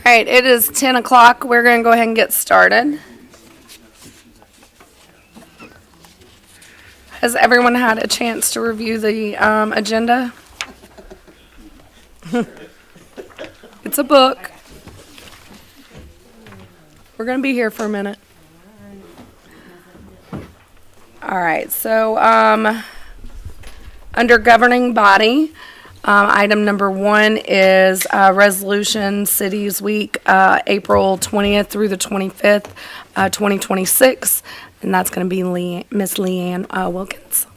right, it is 10 o'clock. We're going to go ahead and get started. Has everyone had a chance to review the agenda? It's a book. We're going to be here for a minute. All right, so under governing body, item number 1 is Resolution Cities Week, April 20th through the 25th, 2026, and that's going to be Miss Leanne Wilkins.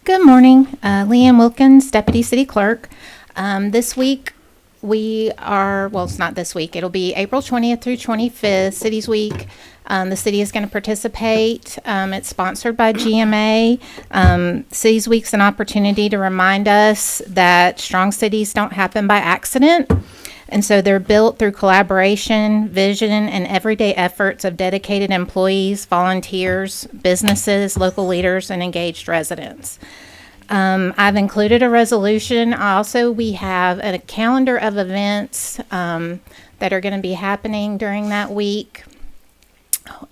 Good morning, Leanne Wilkins, Deputy City Clerk. This week we are, well, it's not this week, it'll be April 20th through 25th, Cities Week. The city is going to participate. It's sponsored by GMA. Cities Week's an opportunity to remind us that strong cities don't happen by accident. And so they're built through collaboration, vision, and everyday efforts of dedicated employees, volunteers, businesses, local leaders, and engaged residents. I've included a resolution. Also, we have a calendar of events that are going to be happening during that week.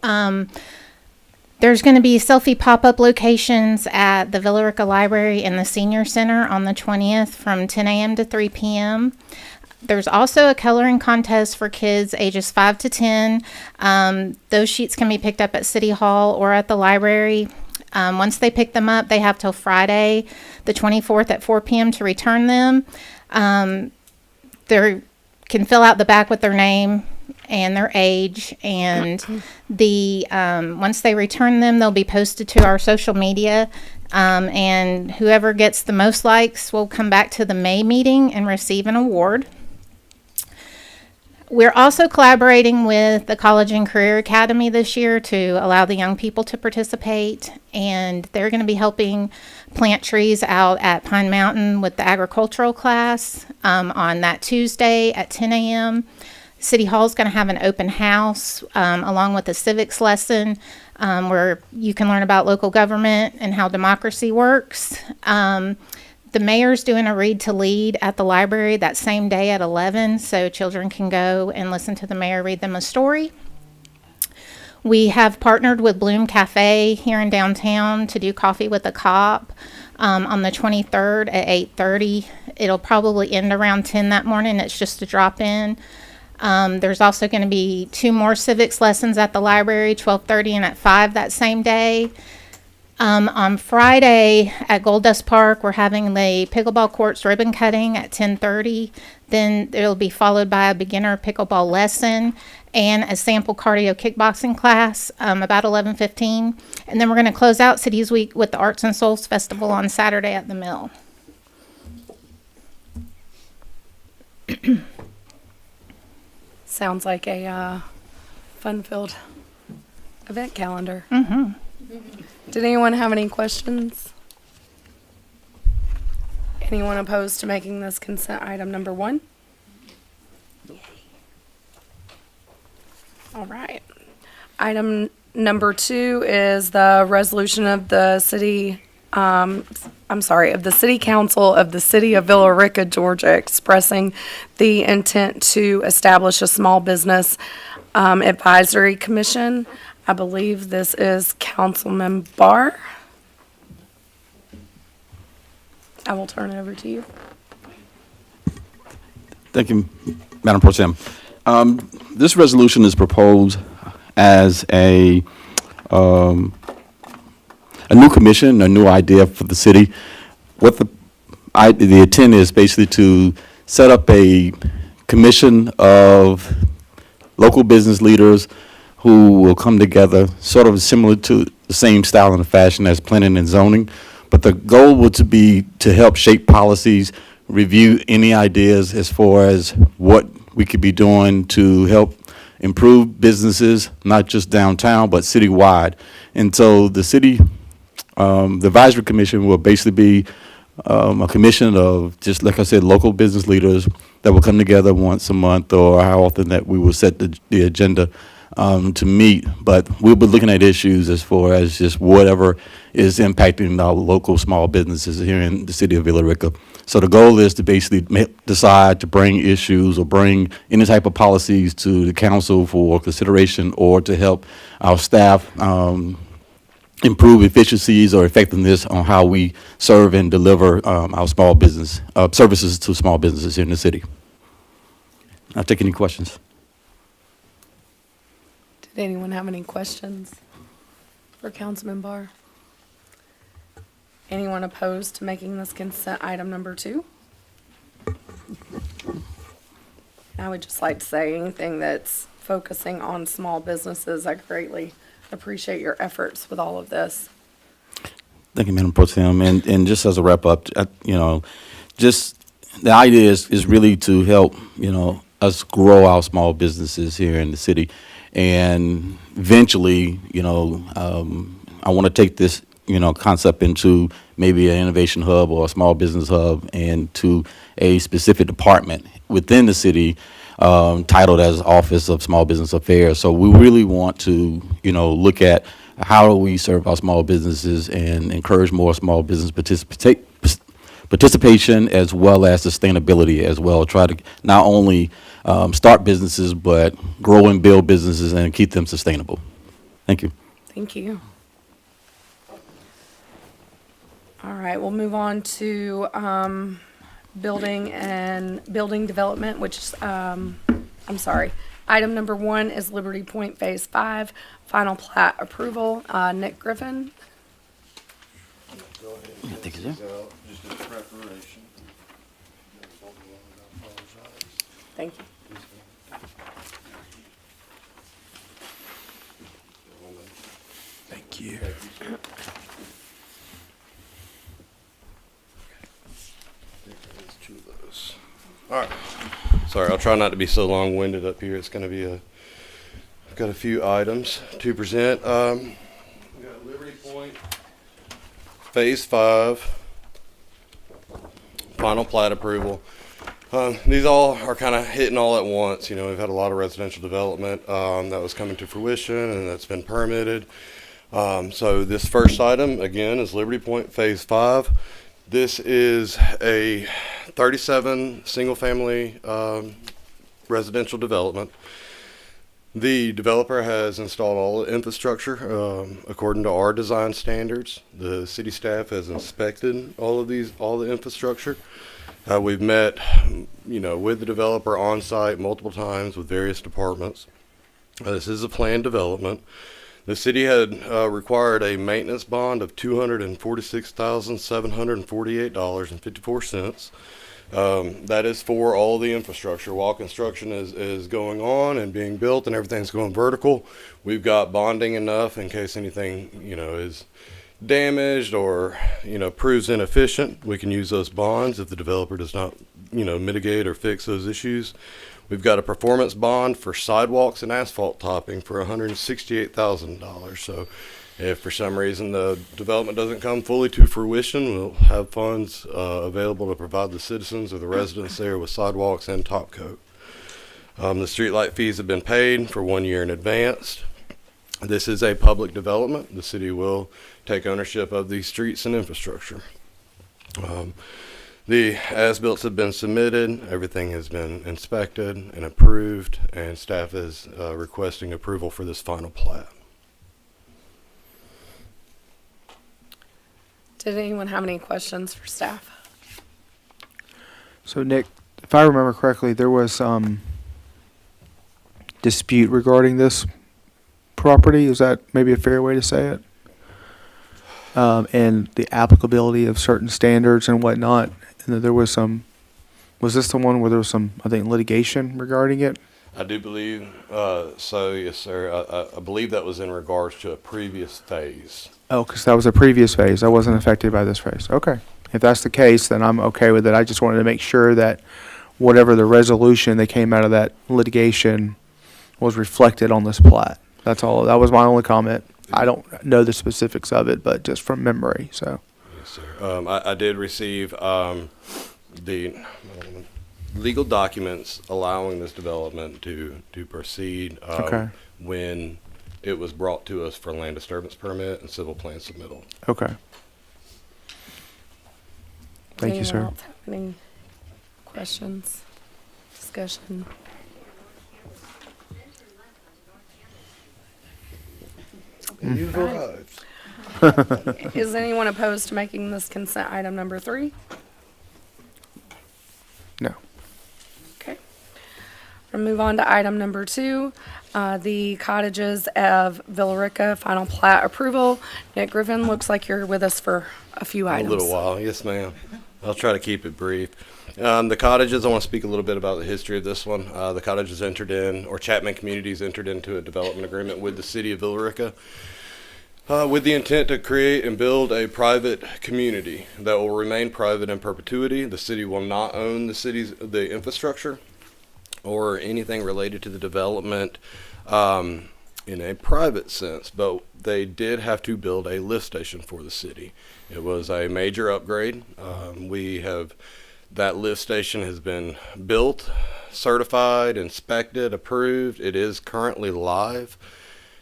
There's going to be selfie pop-up locations at the Villa Rica Library and the Senior Center on the 20th from 10 a.m. to 3 p.m. There's also a coloring contest for kids ages 5 to 10. Those sheets can be picked up at City Hall or at the library. Once they pick them up, they have till Friday, the 24th at 4 p.m. to return them. They can fill out the back with their name and their age, and once they return them, they'll be posted to our social media, and whoever gets the most likes will come back to the May meeting and receive an award. We're also collaborating with the College and Career Academy this year to allow the young people to participate, and they're going to be helping plant trees out at Pine Mountain with the agricultural class on that Tuesday at 10 a.m. City Hall is going to have an open house along with a civics lesson where you can learn about local government and how democracy works. The mayor's doing a read to lead at the library that same day at 11, so children can go and listen to the mayor read them a story. We have partnered with Bloom Cafe here in downtown to do Coffee with a Cop on the 23rd at 8:30. It'll probably end around 10 that morning. It's just a drop-in. There's also going to be 2 more civics lessons at the library, 12:30 and at 5 that same day. On Friday at Gold Dust Park, we're having the pickleball courts ribbon cutting at 10:30. Then it'll be followed by a beginner pickleball lesson and a sample cardio kickboxing class about 11:15. And then we're going to close out Cities Week with the Arts and Souls Festival on Saturday at the Mill. Sounds like a fun-filled event calendar. Mm-hmm. Did anyone have any questions? Anyone opposed to making this consent item number 1? All right. Item number 2 is the resolution of the city, of the City Council of the City of Villa Rica, Georgia, expressing the intent to establish a small business advisory commission. I believe this is Councilman Barr. I will turn it over to you. Thank you, Madam Pro Tem. This resolution is proposed as a new commission, a new idea for the city. What the intent is basically to set up a commission of local business leaders who will come together, sort of similar to the same style and fashion as planning and zoning. But the goal would to be to help shape policies, review any ideas as far as what we could be doing to help improve businesses, not just downtown, but citywide. And so the city, the advisory commission will basically be a commission of, just like I said, local business leaders that will come together once a month or how often that we will set the agenda to meet, but we'll be looking at issues as far as just whatever is impacting our local small businesses here in the city of Villa Rica. So the goal is to basically decide to bring issues or bring any type of policies to the council for consideration or to help our staff improve efficiencies or effectiveness on how we serve and deliver our small business services to small businesses here in the city. I'll take any questions. Did anyone have any questions for Councilman Barr? Anyone opposed to making this consent item number 2? I would just like to say anything that's focusing on small businesses, I greatly appreciate your efforts with all of this. Thank you, Madam Pro Tem. And just as a wrap up, just the idea is really to help, us grow our small businesses here in the city. And eventually, I want to take this, concept into maybe an innovation hub or a small business hub and to a specific department within the city titled as Office of Small Business Affairs. So we really want to, look at how do we serve our small businesses and encourage more small business participation as well as sustainability as well. Try to not only start businesses, but grow and build businesses and keep them sustainable. Thank you. Thank you. All right, we'll move on to building development, which is, item number 1 is Liberty Point Phase 5, final plat approval. Nick Griffin. Thank you, sir. Just a preparation. Thank you. Thank you. All right. Sorry, I'll try not to be so long-winded up here. It's going to be I've got a few items to present. We got Liberty Point, Phase 5, final plat approval. These all are kind of hitting all at once. We've had a lot of residential development that was coming to fruition and that's been permitted. So this first item, again, is Liberty Point Phase 5. This is a 37 single-family residential development. The developer has installed all the infrastructure according to our design standards. The city staff has inspected all the infrastructure. We've met, with the developer on site multiple times with various departments. This is a planned development. The city had required a maintenance bond of $246,748.54. That is for all the infrastructure. While construction is going on and being built and everything's going vertical, we've got bonding enough in case anything, is damaged or, proves inefficient. We can use those bonds if the developer does not, mitigate or fix those issues. We've got a performance bond for sidewalks and asphalt topping for $168,000. So if for some reason the development doesn't come fully to fruition, we'll have funds available to provide the citizens or the residents there with sidewalks and top coat. The streetlight fees have been paid for 1 year in advance. This is a public development. The city will take ownership of these streets and infrastructure. The as-built have been submitted, everything has been inspected and approved, and staff is requesting approval for this final plat. Did anyone have any questions for staff? So Nick, if I remember correctly, there was some dispute regarding this property. Is that maybe a fair way to say it? And the applicability of certain standards and whatnot. And that there was was this the one where there was some, I think, litigation regarding it? I do believe so, yes, sir. I believe that was in regards to a previous phase. Oh, because that was a previous phase. I wasn't affected by this phase. Okay. If that's the case, then I'm okay with it. I just wanted to make sure that whatever the resolution that came out of that litigation was reflected on this plat. That's all. That was my only comment. I don't know the specifics of it, but just from memory, so. Yes, sir. I did receive the legal documents allowing this development to proceed Okay. when it was brought to us for land disturbance permit and civil plan submittal. Okay. Thank you, Anyone sir. else have any questions, discussion? You've arrived. Is anyone opposed to making this consent item number 3? No. Okay. We'll move on to item number 2, the cottages of Villa Rica final plat approval. Nick Griffin, looks like you're with us for a few A items. little while, yes, ma'am. I'll try to keep it brief. The cottages, I want to speak a little bit about the history of this one. The cottages entered in, or Chapman Communities entered into a development agreement with the city of Villa Rica with the intent to create and build a private community that will remain private in perpetuity. The city will not own the infrastructure or anything related to the development in a private sense, but they did have to build a lift station for the city. It was a major upgrade. That lift station has been built, certified, inspected, approved. It is currently live,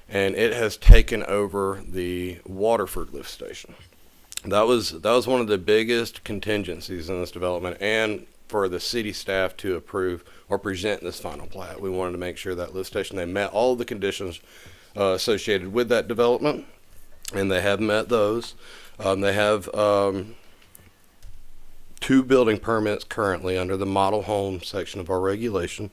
and it has taken over the Waterford lift station. That was one of the biggest contingencies in this development, and for the city staff to approve or present this final plat. We wanted to make sure that lift station, they met all of the conditions associated with that development, and they have met those. They have 2 building permits currently under the model home section of our regulation.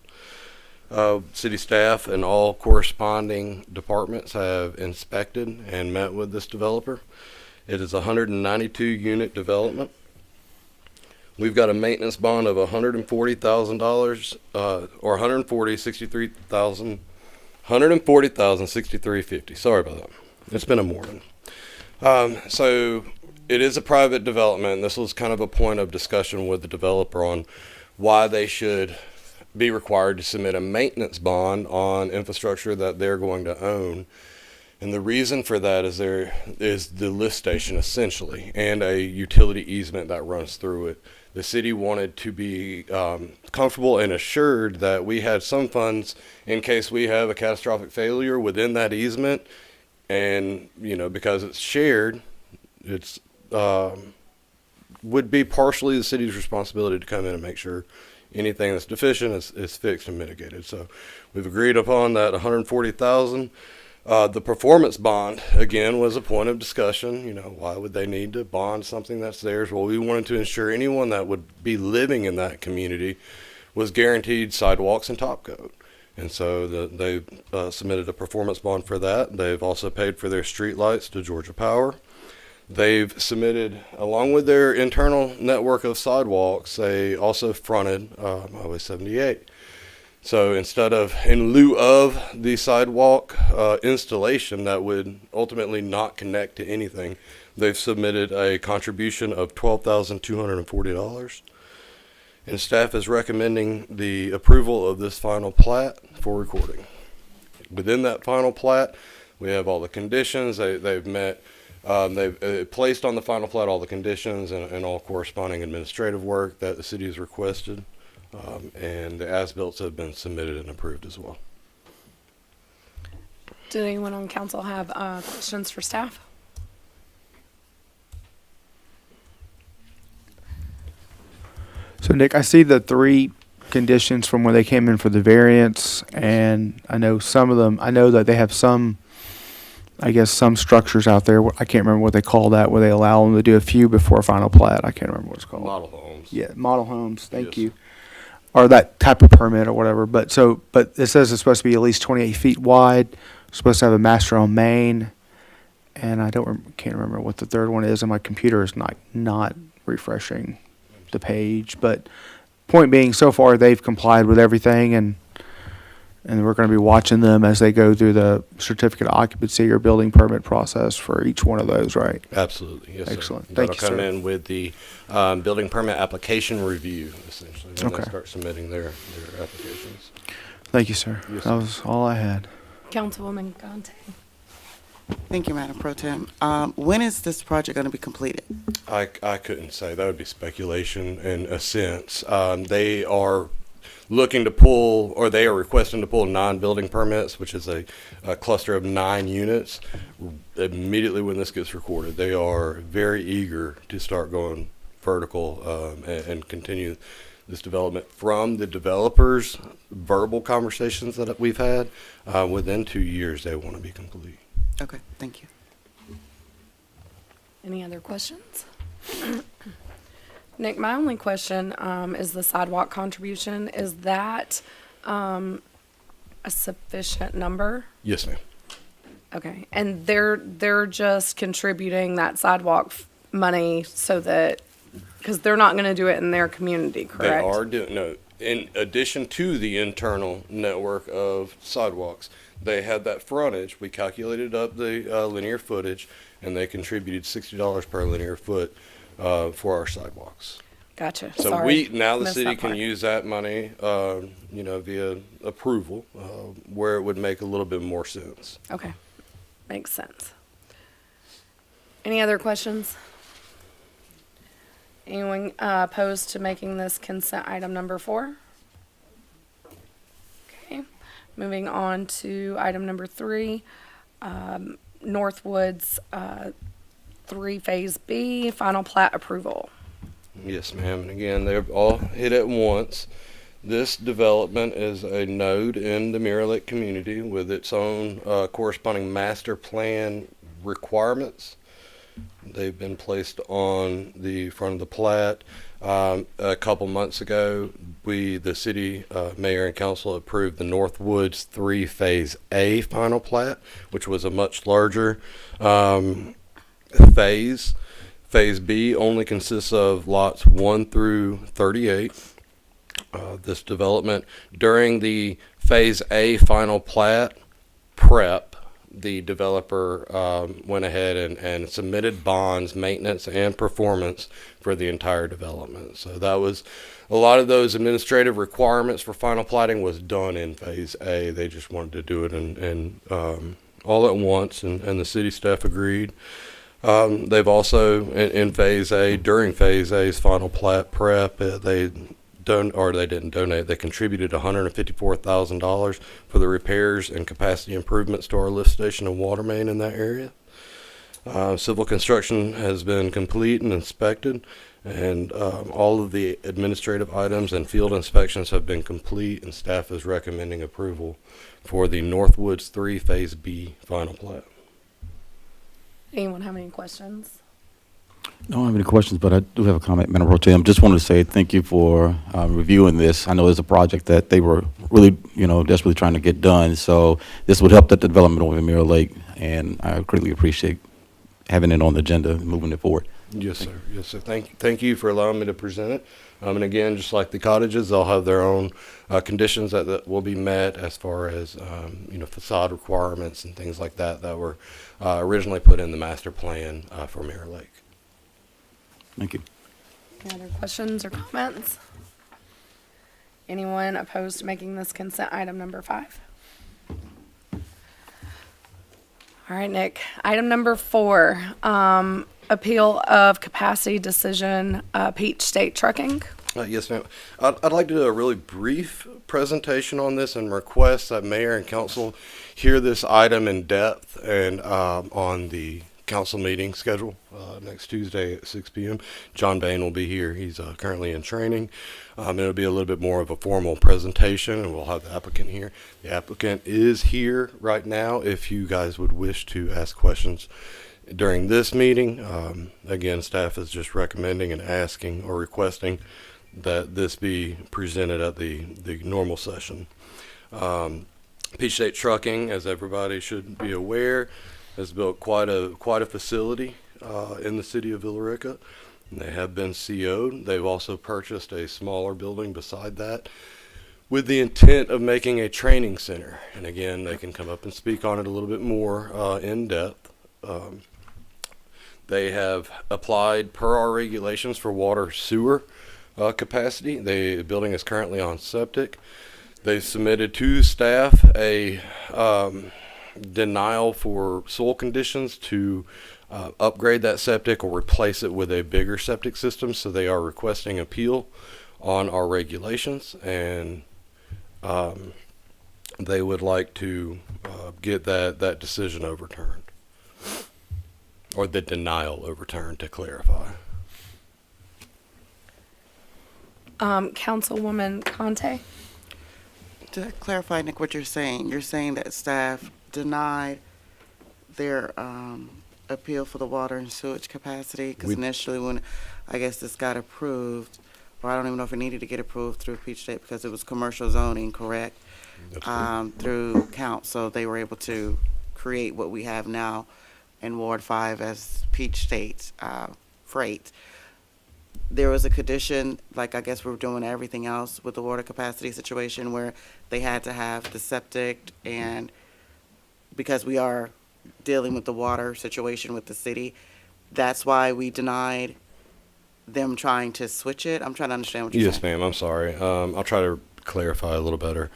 City staff and all corresponding departments have inspected and met with this developer. It is a 192 unit development. We've got a maintenance bond of $140,000, or $140,063.50. Sorry about that. It's been a morning. So it is a private development. This was kind of a point of discussion with the developer on why they should be required to submit a maintenance bond on infrastructure that they're going to own. And the reason for that is there is the lift station essentially and a utility easement that runs through it. The city wanted to be comfortable and assured that we had some funds in case we have a catastrophic failure within that easement. And, because it's shared, it's would be partially the city's responsibility to come in and make sure anything that's deficient is fixed and mitigated. So we've agreed upon that $140,000. The performance bond, again, was a point of discussion. Why would they need to bond something that's theirs? Well, we wanted to ensure anyone that would be living in that community was guaranteed sidewalks and top coat. And so they submitted a performance bond for that. They've also paid for their street lights to Georgia Power. They've submitted, along with their internal network of sidewalks, they also fronted Highway 78. So in lieu of the sidewalk installation that would ultimately not connect to anything, they've submitted a contribution of $12,240. And staff is recommending the approval of this final plat for recording. Within that final plat, we have all the conditions they've met. They've placed on the final plat all the conditions and all corresponding administrative work that the city has requested. And the as-bills have been submitted and approved as well. Did anyone on council have questions for staff? So Nick, I see the 3 conditions from when they came in for the variance, and I know some of them, I know that they have some structures out there, I can't remember what they call that, where they allow them to do a few before final plat. I can't remember what it's called. Model homes. Yeah, model homes, thank Yes. you. Or that type of permit or whatever, but it says it's supposed to be at least 28 feet wide, supposed to have a master on main, and can't remember what the third one is, and my computer is not refreshing the page, but point being, so far they've complied with everything, and we're going to be watching them as they go through the certificate of occupancy or building permit process for each one of those, right? Absolutely, yes, sir. Excellent. Thank you, That'll come sir. in with the building permit application review, essentially, when they Okay. start submitting their applications. Thank you, sir. Yes, That sir. was all I had. Councilwoman Gante. Thank you, Madam Pro Tem. When is this project going to be completed? I couldn't say. That would be speculation in a sense. They are looking to pull, or they are requesting to pull 9 building permits, which is a cluster of 9 units. Immediately when this gets recorded, they are very eager to start going vertical and continue this development from the developers' verbal conversations that we've had. Within 2 years, they want to be complete. Okay, thank you. Any other questions? Nick, my only question is the sidewalk contribution. Is that a sufficient number? Yes, ma'am. Okay, and they're just contributing that sidewalk money so that, because they're not going to do it in their community, correct? They are doing, no, in addition to the internal network of sidewalks, they had that frontage. We calculated up the linear footage, and they contributed $60 per linear foot for our sidewalks. Gotcha. So Sorry. now the Missed city that can part. use that money, via approval, where it would make a little bit more sense. Okay, makes sense. Any other questions? Anyone opposed to making this consent item number 4? Okay, moving on to item number 3, Northwoods 3 Phase B, final plat approval. Yes, ma'am. And again, they're all hit at once. This development is a node in the Mirror Lake community with its own corresponding master plan requirements. They've been placed on the front of the plat. A couple months ago, the city mayor and council approved the Northwoods 3 Phase A final plat, which was a much larger phase. Phase B only consists of lots 1 through 38. This development, during the Phase A final plat prep, the developer went ahead and submitted bonds, maintenance, and performance for the entire development. So that was a lot of those administrative requirements for final platting was done in Phase A. They just wanted to do it in all at once, and the city staff agreed. They've also in Phase A, during Phase A's final plat prep, they didn't donate. They contributed $154,000 for the repairs and capacity improvements to our lift station and water main in that area. Civil construction has been complete and inspected, and all of the administrative items and field inspections have been complete, and staff is recommending approval for the Northwoods 3 Phase B final plat. Anyone have any questions? I don't have any questions, but I do have a comment, Madam Pro Tem. Just wanted to say thank you for reviewing this. I know it's a project that they were really, desperately trying to get done. So this would help that development over in Mirror Lake, and I greatly appreciate having it on the agenda and moving it forward. Yes, sir. Yes, sir. Thank you for allowing me to present it. And again, just like the cottages, they'll have their own conditions that will be met as far as facade requirements and things like that were originally put in the master plan for Mirror Lake. Thank you. Any other questions or comments? Anyone opposed to making this consent item number 5? All right, Nick. Item number 4, appeal of capacity decision, Peach State Trucking. Yes, ma'am. I'd like to do a really brief presentation on this and request that mayor and council hear this item in depth and on the council meeting schedule next Tuesday at 6 p.m. John Bain will be here. He's currently in training. It'll be a little bit more of a formal presentation, and we'll have the applicant here. The applicant is here right now if you guys would wish to ask questions during this meeting. Again, staff is just recommending and asking or requesting that this be presented at the normal session. Peach State Trucking, as everybody should be aware, has built quite a facility in the city of Villa Rica. They have been CO'd. They've also purchased a smaller building beside that with the intent of making a training center. And again, they can come up and speak on it a little bit more in depth. They have applied per our regulations for water sewer capacity. The building is currently on septic. They submitted to staff a denial for soil conditions to upgrade that septic or replace it with a bigger septic system. So they are requesting appeal on our regulations, and they would like to get that decision overturned, or the denial overturned, to clarify. Councilwoman Conte? To clarify, Nick, what you're saying that staff denied their appeal for the water and sewage capacity? Because We- initially when, I guess this got approved, or I don't even know if it needed to get approved through Peach State because it was commercial zoning, correct? That's correct. Through council, they were able to create what we have now in Ward 5 as Peach State freight. There was a condition, like I guess we're doing everything else with the water capacity situation, where they had to have the septic, and because we are dealing with the water situation with the city, that's why we denied them trying to switch it. I'm trying to understand what you're Yes, saying. ma'am. I'm sorry. I'll try to clarify a little better.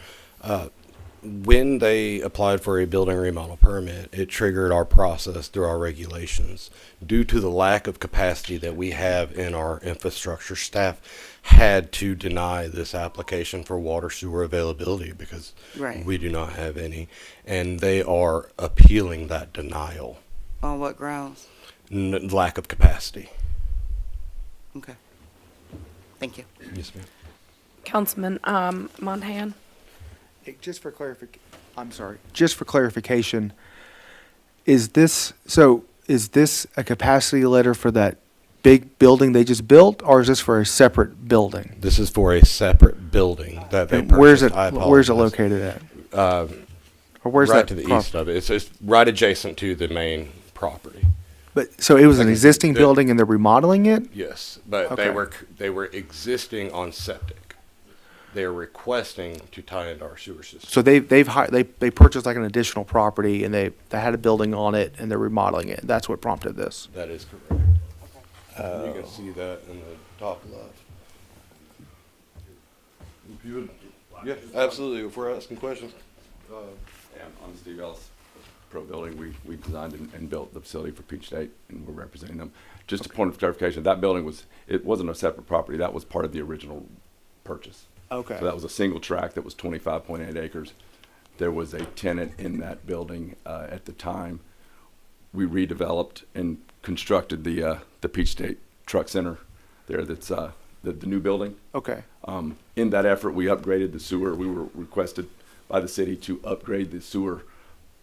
When they applied for a building remodel permit, it triggered our process through our regulations. Due to the lack of capacity that we have in our infrastructure, staff had to deny this application for water sewer availability because Right. we do not have any. And they are appealing that denial, On what grounds? lack of capacity. Okay. Thank you. Yes, ma'am. Councilman Monahan? Just for clarification, is this a capacity letter for that big building they just built, or is this for a separate building? This is for a separate building that they And where's it, purchased. I where's it apologize. located at? Uh, Or where's right that to the prop- east of it. It's right adjacent to the main property. But, so it was an Like, existing the- building and they're remodeling it? Yes, but Okay. they were existing on septic. They are requesting to tie into our sewer system. So they purchased like an additional property and they had a building on it and they're remodeling it. That's what prompted this. That is correct. You can see that in the top left. If you would, yeah, absolutely. If we're asking questions. And I'm Steve Ellis, Pro Building. We designed and built the facility for Peach State, and we're representing them. Just a point of clarification, that building it wasn't a separate property. That was part of the original purchase. Okay. So that was a single tract that was 25.8 acres. There was a tenant in that building at the time. We redeveloped and constructed the Peach State Truck Center there. That's the new building. Okay. In that effort, we upgraded the sewer. We were requested by the city to upgrade the sewer,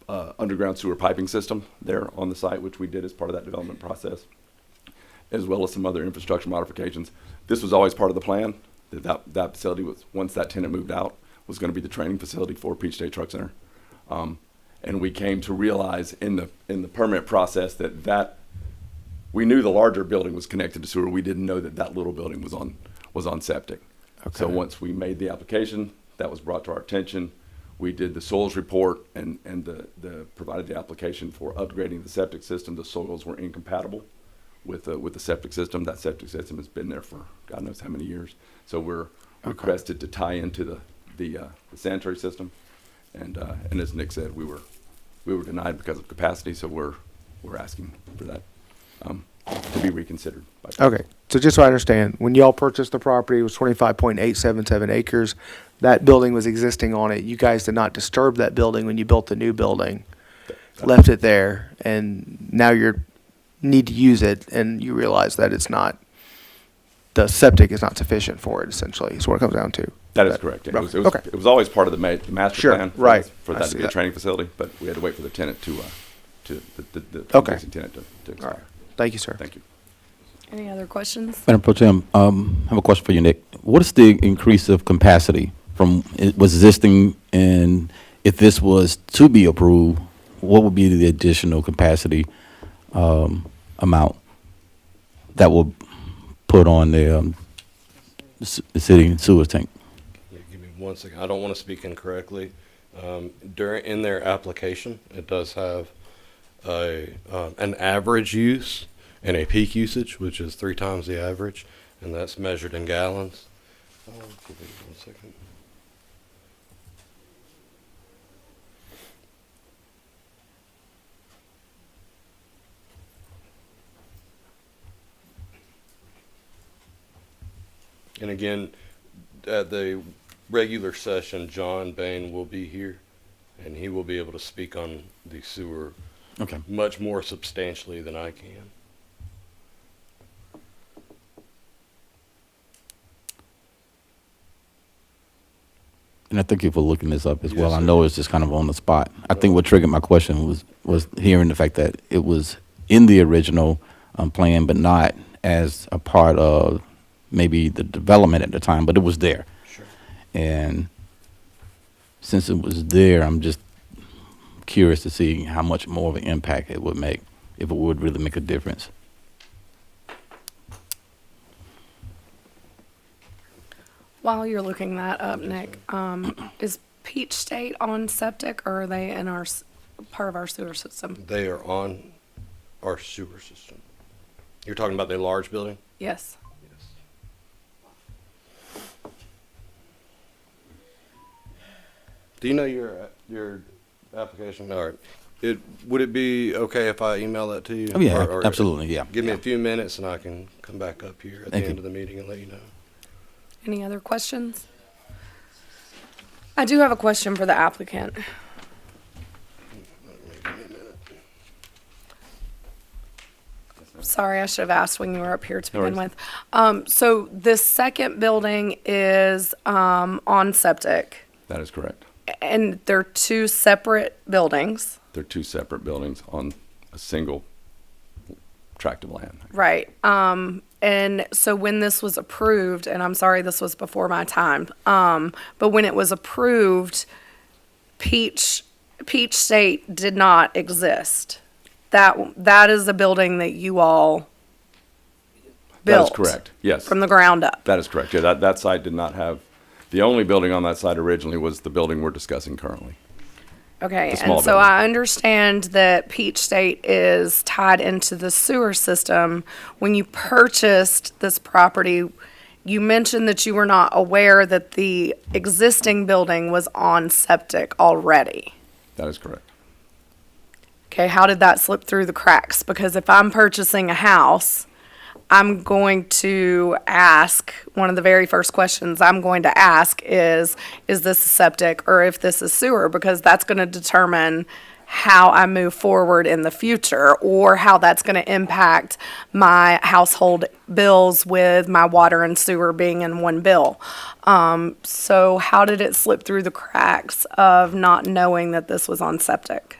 underground sewer piping system there on the site, which we did as part of that development process, as well as some other infrastructure modifications. This was always part of the plan. That facility was, once that tenant moved out, was going to be the training facility for Peach State Truck Center. And we came to realize in the permit process that we knew the larger building was connected to sewer. We didn't know that little building was on septic. So Okay. once we made the application, that was brought to our attention. We did the soils report and provided the application for upgrading the septic system. The soils were incompatible with the septic system. That septic system has been there for God knows how many years. So we're requested to tie into the sanitary system. And as Nick said, we were denied because of capacity. So we're asking for that to be reconsidered. Okay. So just so I understand, when y'all purchased the property, it was 25.877 acres. That building was existing on it. You guys did not disturb that building when you built the new building, left it there, and now you need to use it, and you realize that the septic is not sufficient for it, essentially, is what it comes down to. That is correct. It was, Okay. it was always part of the master Sure, plan right. for I that to see be a that. training facility, but we had to wait for the tenant the Okay. existing tenant to All expire. right. Thank you, sir. Thank you. Any other questions? Madam Pro Tem, I have a question for you, Nick. What is the increase of capacity from it was existing, and if this was to be approved, what would be the additional capacity amount that will put on the city sewer tank? Yeah, give me 1 second. I don't want to speak incorrectly. In their application, it does have an average use and a peak usage, which is 3 times the average, and that's measured in gallons. Give me 1 second. And again, at the regular session, John Bain will be here, and he will be able to speak on the sewer Okay. much more substantially than I can. And I thank you for looking this up as well. Yes, I sir. know it's just kind of on the spot. I think what triggered my question was hearing the fact that it was in the original plan, but not as a part of maybe the development at the time, but it was there. Sure. And since it was there, I'm just curious to see how much more of an impact it would make, if it would really make a difference. While you're looking that up, Nick, is Peach State on septic, or are they in our, part of our sewer system? They are on our sewer system. You're talking about the large building? Yes. Yes. Do you know your application? All right. Would it be okay if I email that to you? Oh, yeah, Or absolutely, yeah. Give me yeah. a few minutes and I can come back up here at the Thank end you. of the meeting and let you know. Any other questions? I do have a question for the applicant. Sorry, I should have asked when you were up here to No begin worries. with. So this second building is on septic, That is correct. and they're two separate buildings, They're two separate buildings on a single tract of land. right? And so when this was approved, and I'm sorry this was before my time, but when it was approved, Peach State did not exist. That is a building that you all That is built. correct, yes. From the ground up. That is correct. Yeah, that site did not have, the only building on that site originally was the building we're discussing currently. Okay, The small and so building. I understand that Peach State is tied into the sewer system. When you purchased this property, you mentioned that you were not aware that the existing building was on septic already. That is correct. Okay, how did that slip through the cracks? Because if I'm purchasing a house, I'm going to ask, one of the very first questions I'm going to ask is this a septic or if this is sewer? Because that's going to determine how I move forward in the future or how that's going to impact my household bills with my water and sewer being in one bill. So how did it slip through the cracks of not knowing that this was on septic?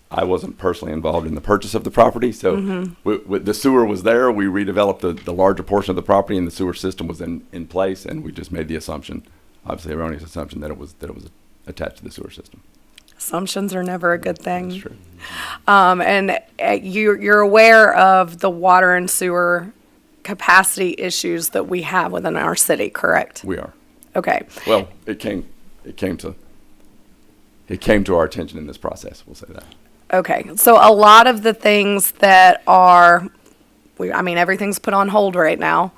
I wasn't personally involved in the purchase of the property, so the sewer was there. We redeveloped the larger portion of the property, and the sewer system was in place, and we just made the assumption, obviously erroneous assumption, that it was attached to the sewer system. Assumptions are never a good thing. That's true. And you're aware of the water and sewer capacity issues that we have within our city, correct? We are. Okay. Well, it came to our attention in this process. We'll say that. Okay. So a lot of the things that are, everything's put on hold right now.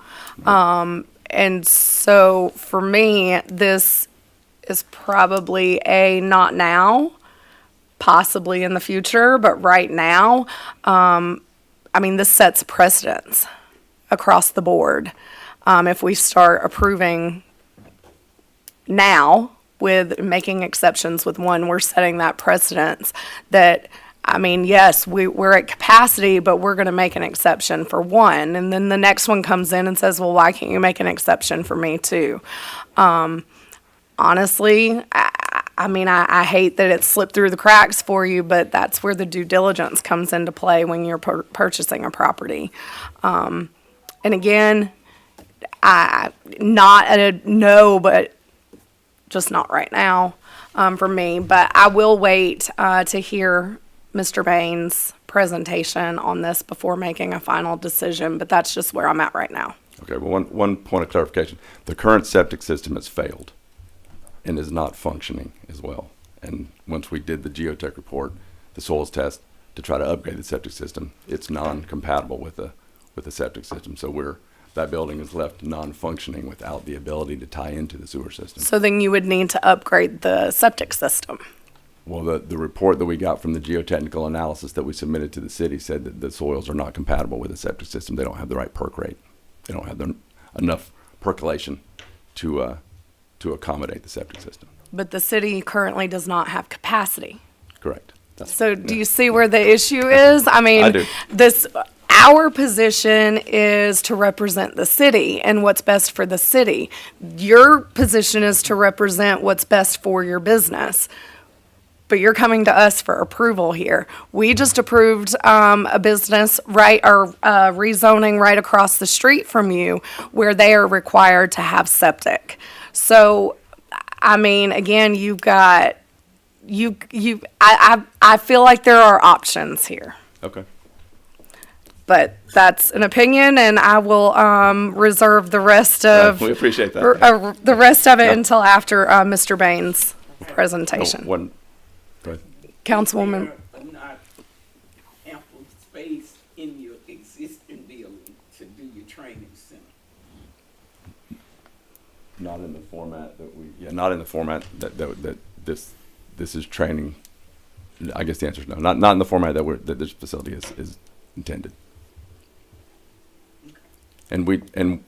And so for me, this is probably a not now, possibly in the future, but right now, this sets precedents across the board. If we start approving now with making exceptions with one, we're setting that precedence that, yes, we're at capacity, but we're going to make an exception for one. And then the next one comes in and says, well, why can't you make an exception for me too? Honestly, I hate that it slipped through the cracks for you, but that's where the due diligence comes into play when you're purchasing a property. And again, not a no, but just not right now for me. But I will wait to hear Mr. Bain's presentation on this before making a final decision. But that's just where I'm at right now. Okay. Well, one point of clarification: the current septic system has failed and is not functioning as well. And once we did the geotech report, the soils test to try to upgrade the septic system, it's non-compatible with the septic system. So that building is left non-functioning without the ability to tie into the sewer system. So then you would need to upgrade the septic system. Well, the report that we got from the geotechnical analysis that we submitted to the city said that the soils are not compatible with the septic system. They don't have the right perk rate. They don't have enough percolation to accommodate the septic system. But the city currently does not have capacity. Correct. So do you see where the issue is? I do. This our position is to represent the city and what's best for the city. Your position is to represent what's best for your business. But you're coming to us for approval here. We just approved a business rezoning right across the street from you where they are required to have septic. So, I mean, again, I feel like there are options here. Okay. But that's an opinion, and I will reserve the rest of We appreciate that. the rest of it Yeah. until after Mr. Bain's presentation. One, go ahead. Councilwoman. Not ample space in your existing building to do your training center. Not in the format not in the format that this is training. I guess the answer is no. Not in the format that this facility is intended. And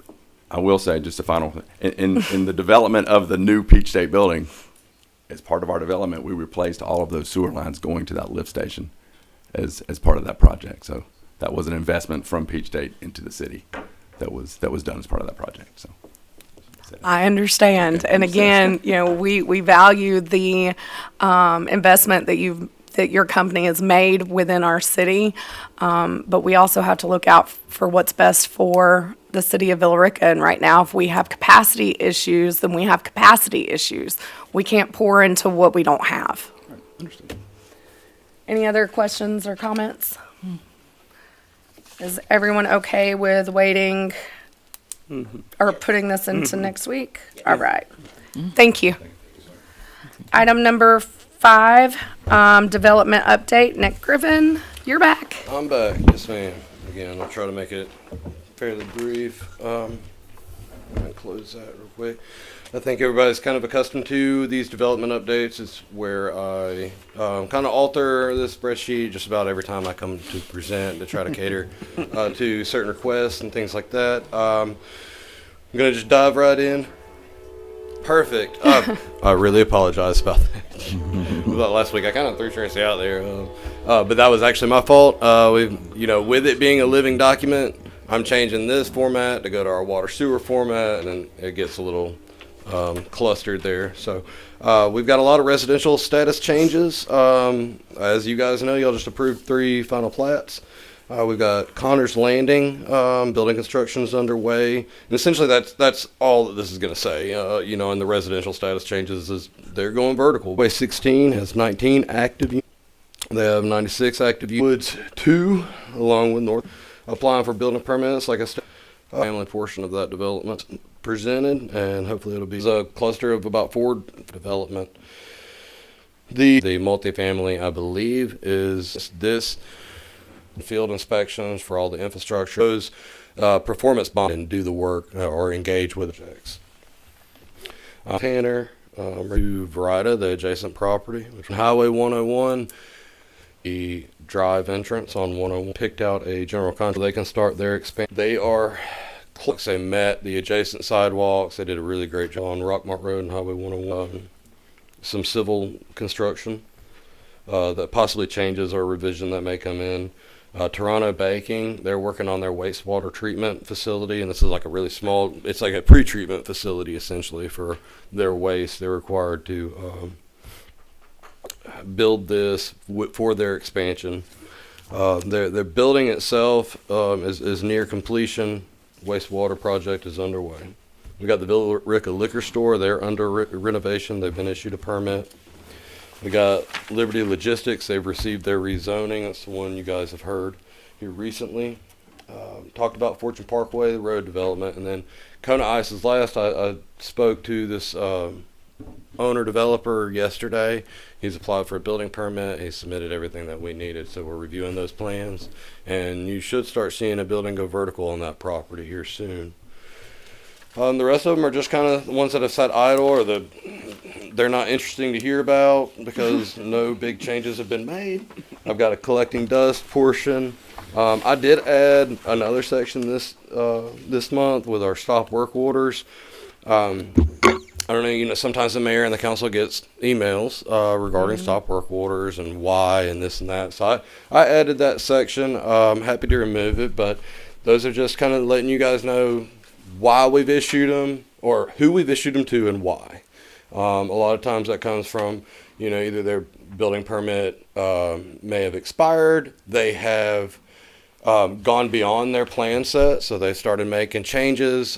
I will say, just a final thing, in the development of the new Peach State building, as part of our development, we replaced all of those sewer lines going to that lift station as part of that project. So that was an investment from Peach State into the city that was done as part of that project. So I understand. And again, we value the investment that your company has made within our city. But we also have to look out for what's best for the city of Villa Rica. And right now, if we have capacity issues, then we have capacity issues. We can't pour into what we don't have. understood. Any other questions or comments? Is everyone okay with waiting or putting this into next week? All right. Thank you. Item number 5, development update. Nick Griffin, you're back. I'm back. Yes, ma'am. Again, I'll try to make it fairly brief. I'll close that real quick. I think everybody's kind of accustomed to these development updates. It's where I kind of alter this spreadsheet just about every time I come to present to try to cater to certain requests and things like that. I'm going to just dive right in. Perfect. I really apologize about that. About last week, I kind of threw Tracy out there. But that was actually my fault. With it being a living document, I'm changing this format to go to our water sewer format, and it gets a little clustered there. So we've got a lot of residential status changes. As you guys know, y'all just approved 3 final plats. We've got Connors Landing, building construction is underway. And essentially that's all that this is going to say. And the residential status changes is they're going vertical. Way 16 has 19 active units. They have 96 active units. Woods 2, along with North, applying for building permits, like I said. Family portion of that development presented, and hopefully it'll be a cluster of about 4 development. The multifamily, I believe, is this field inspections for all the infrastructure, those performance bond and do the work or engage with projects. Tanner to Rica, the adjacent property, which is Highway 101, the drive entrance on 101, picked out a general contractor. They can start their expansion. They are close. They met the adjacent sidewalks. They did a really great job on Rockmart Road and Highway 101. Some civil construction that possibly changes or revision that may come in. Toronto Baking, they're working on their wastewater treatment facility, and this is like a really small, it's like a pre-treatment facility essentially for their waste. They're required to build this for their expansion. Their building itself is near completion. Wastewater project is underway. We got the Villa Rica liquor store. They're under renovation. They've been issued a permit. We got Liberty Logistics. They've received their rezoning. That's the one you guys have heard here recently. Talked about Fortune Parkway, the road development, and then Kona Ice is last. I spoke to this owner developer yesterday. He's applied for a building permit. He submitted everything that we needed, so we're reviewing those plans. And you should start seeing a building go vertical on that property here soon. The rest of them are just kind of the ones that have sat idle or they're not interesting to hear about because no big changes have been made. I've got a collecting dust portion. I did add another section this month with our stop work orders. I I don't know, sometimes the mayor and the council gets emails regarding stop work orders and why and this and that. So I added that section. I'm happy to remove it, but those are just kind of letting you guys know why we've issued them or who we've issued them to and why. A lot of times that comes from, either their building permit may have expired, they have gone beyond their plan set, so they started making changes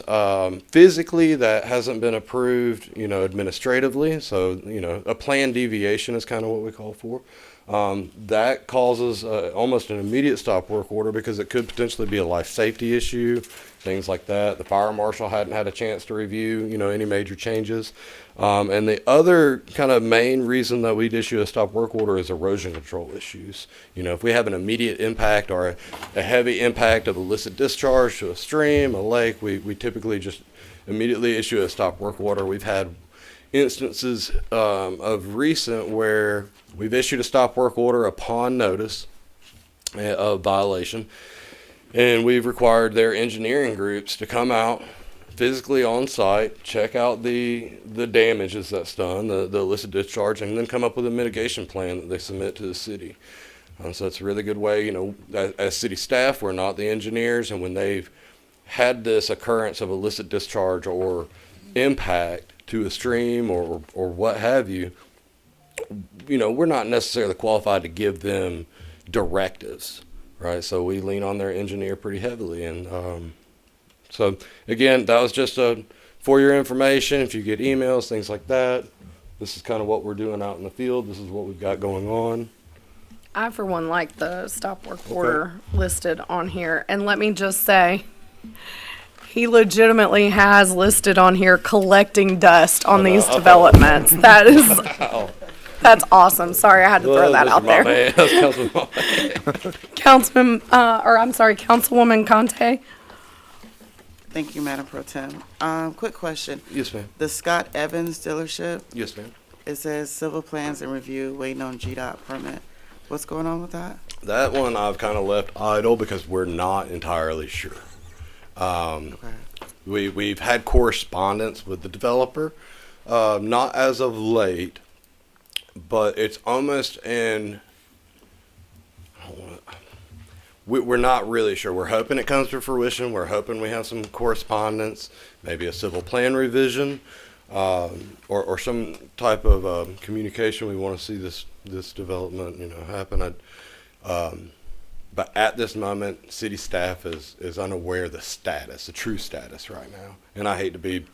physically that hasn't been approved, administratively. So, a planned deviation is kind of what we call for. That causes almost an immediate stop work order because it could potentially be a life safety issue, things like that. The fire marshal hadn't had a chance to review, any major changes. And the other kind of main reason that we'd issue a stop work order is erosion control issues. If we have an immediate impact or a heavy impact of illicit discharge to a stream, a lake, we typically just immediately issue a stop work order. We've had instances of recent where we've issued a stop work order upon notice of violation, and we've required their engineering groups to come out physically on site, check out the damages that's done, the illicit discharge, and then come up with a mitigation plan that they submit to the city. So it's a really good way, as city staff, we're not the engineers, and when they've had this occurrence of illicit discharge or impact to a stream or what have you, we're not necessarily qualified to give them directives, right? So we lean on their engineer pretty heavily. And so, again, that was just for your information. If you get emails, things like that, this is kind of what we're doing out in the field. This is what we've got going on. I, for one, like the stop work order listed on here. And let me just say, he legitimately has listed on here collecting dust on these developments. That is, that's awesome. Sorry, I had to throw that out there. Councilwoman Conte. Thank you, Madam Pro Tem. Quick question. Yes, ma'am. The Scott Evans dealership, Yes, ma'am. it says civil plans and review, waiting on GDOT permit. What's going on with that? That one I've kind of left idle because we're not entirely sure. Okay. We've had correspondence with the developer, not as of late, but it's almost in. We're not really sure. We're hoping it comes to fruition. We're hoping we have some correspondence, maybe a civil plan revision, or some type of communication. We want to see this development, happen. But at this moment, city staff is unaware of the true status right now. And I hate to be,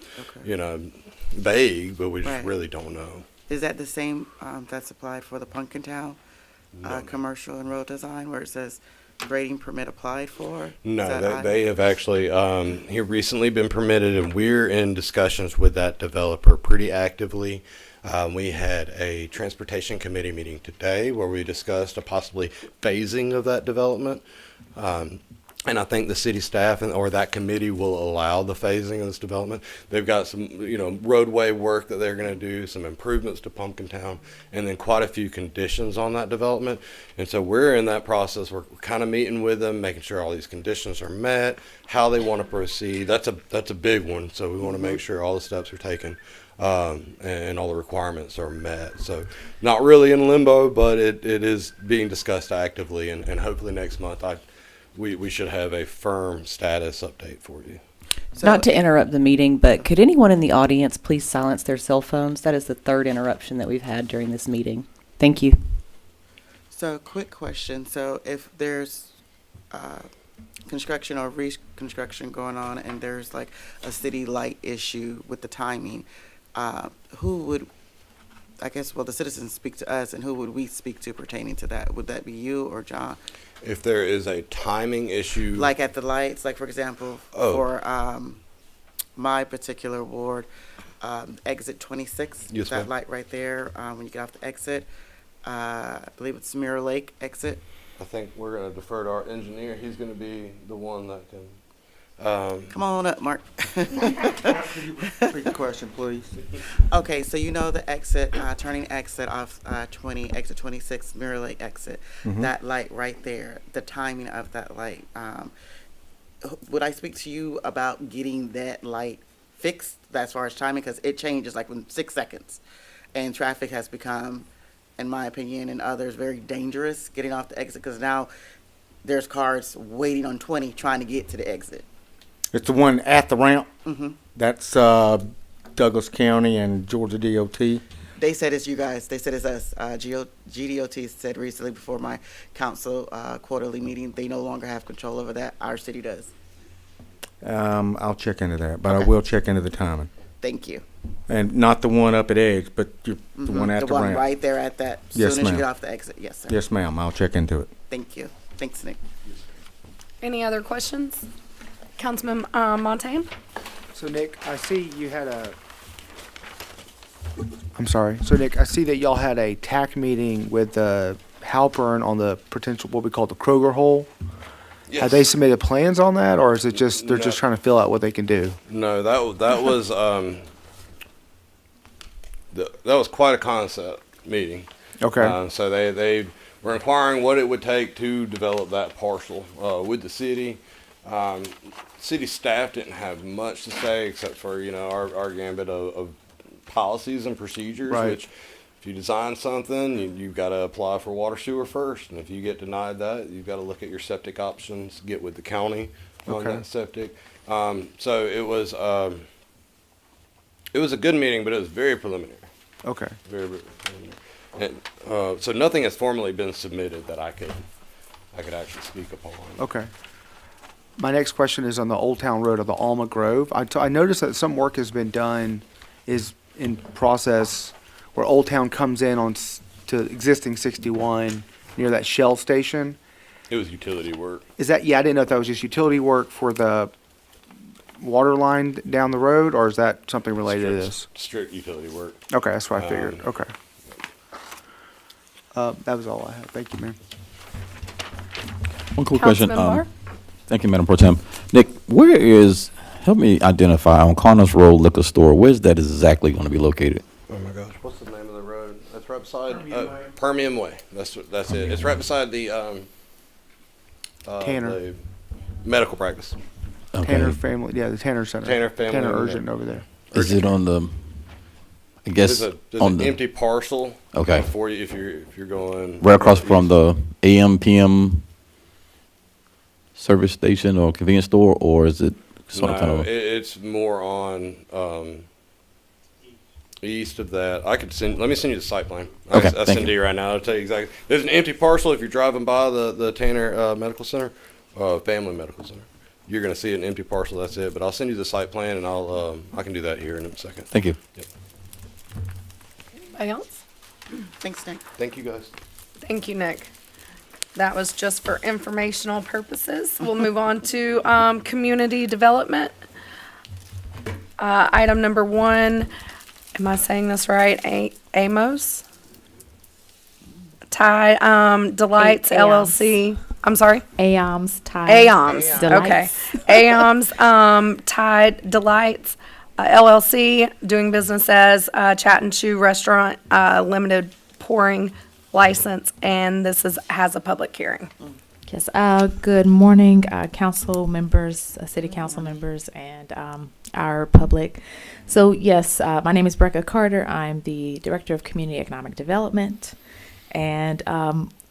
vague, but we just really don't know. Is that the same that's applied for the Punkintown commercial and road design where it says grading permit applied for? No, they have actually here recently been permitted, and we're in discussions with that developer pretty actively. We had a transportation committee meeting today where we discussed a possibly phasing of that development. And I think the city staff or that committee will allow the phasing of this development. They've got some, roadway work that they're going to do, some improvements to Pumpkintown, and then quite a few conditions on that development. And so we're in that process. We're kind of meeting with them, making sure all these conditions are met, how they want to proceed. That's a big one. So we want to make sure all the steps are taken. And all the requirements are met. So not really in limbo, but it is being discussed actively, and hopefully next month we should have a firm status update for you. So, Not to interrupt the meeting, but could anyone in the audience please silence their cell phones? That is the third interruption that we've had during this meeting. Thank you. So quick question. So if there's construction or reconstruction going on and there's like a city light issue with the timing, who would, the citizens speak to us, and who would we speak to pertaining to that? Would that be you or John? If there is a timing issue, Like at the lights, like for example, for my particular ward, exit 26, Yes, that ma'am. light right there, when you get off the exit, I believe it's Mirror Lake exit. I think we're going to defer to our engineer. He's going to be the one that can. Come on up, Mark. Repeat the question, please. Okay, so the exit, turning exit off exit 26, Mirror Lake exit, that light right there, the timing of that light. Would I speak to you about getting that light fixed as far as timing, because it changes like in 6 seconds. And traffic has become, in my opinion and others, very dangerous getting off the exit, because now there's cars waiting on 20 trying to get to the exit. It's the one at the ramp. Mhm. That's Douglas County and Georgia DOT. They said it's you guys. They said it's us. GDOT said recently before my council quarterly meeting, they no longer have control over that. Our city does. I'll check into that, but I Okay. will check into the timing. Thank you. And not the one up at Edge, but the one at the The one ramp. right there at that, Yes, soon as you ma'am. get off the exit. Yes, sir. Yes, ma'am. I'll check into it. Thank you. Thanks, Nick. Any other questions? Councilman Montagne? So Nick, I see you had a. I'm sorry. So Nick, I see that y'all had a TAC meeting with Halpern on the potential, what we call the Kroger hole. Yes. Have they submitted plans on that, or is it just they're No. just trying to fill out what they can do? No, that was that was quite a concept meeting. Okay. So they were inquiring what it would take to develop that parcel with the city. City staff didn't have much to say except for our gambit of policies and procedures. Right. Which, if you design something, you've got to apply for water sewer first, and if you get denied that, you've got to look at your septic options, get with the county on Okay. that septic. So it was a good meeting, but it was very preliminary. Okay. Very, very preliminary. And, so nothing has formally been submitted that I could actually speak upon. Okay. My next question is on the Old Town Road of the Alma Grove. I noticed that some work has been done, is in process, where Old Town comes in to existing 61 near that Shell station. It was utility work. Is that, yeah, I didn't know if that was just utility work for the water line down the road, or is that something related to this? Strict utility work. Okay, that's what I figured. Um, Okay. That was all I had. Thank you, man. One quick question. Councilman Barr? Thank you, Madam Pro Tem. Nick, help me identify on Connors Road Liquor Store, where's that exactly going to be located? Oh my gosh, what's the name of the road? That's right beside Permian Way. That's it. It's right beside the Tanner. the medical practice. Okay. Tanner Family, yeah, the Tanner Center. Tanner Family, Tanner yeah. Urgent over there. Is it on the, I guess, There's on an the, empty parcel. Okay. For you if you're going right across from the AM, PM service station or convenience store, or is it sort of kind No, of? it's more on east of that. Let me send you the site plan. Okay, I'll thank send you. to you right now. I'll tell you exactly. There's an empty parcel if you're driving by the Tanner Medical Center, Family Medical Center. You're going to see an empty parcel. That's it. But I'll send you the site plan, and I can do that here in a second. Thank you. Yep. Anybody else? Thanks, Nick. Thank you, guys. Thank you, Nick. That was just for informational purposes. We'll move on to community development. Item number 1, am I saying this right? Amos? Tide Delights LLC. I'm sorry? AOMS Tide. AOMS, Delights. okay. AOMS Tide Delights LLC, doing business as Chat and Chew Restaurant, limited pouring license, and this has a public hearing. Yes. Good morning, council members, city council members, and our public. So yes, my name is Rica Carter. I'm the Director of Community Economic Development, and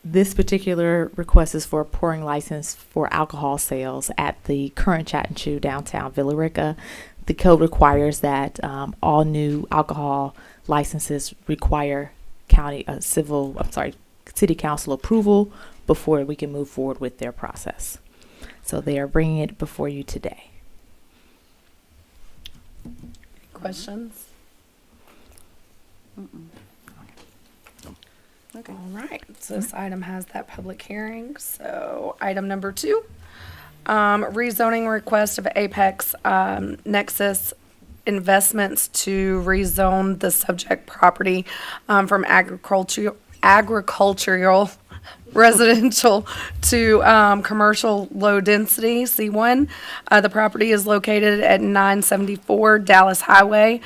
this particular request is for a pouring license for alcohol sales at the current Chat and Chew downtown Villa Rica. The code requires that all new alcohol licenses require city council approval before we can move forward with their process. So they are bringing it before you today. Questions? Okay. All right, so this item has that public hearing. So item number 2, rezoning request of Apex Nexus Investments to rezone the subject property from agricultural residential to commercial low density C1. The property is located at 974 Dallas Highway,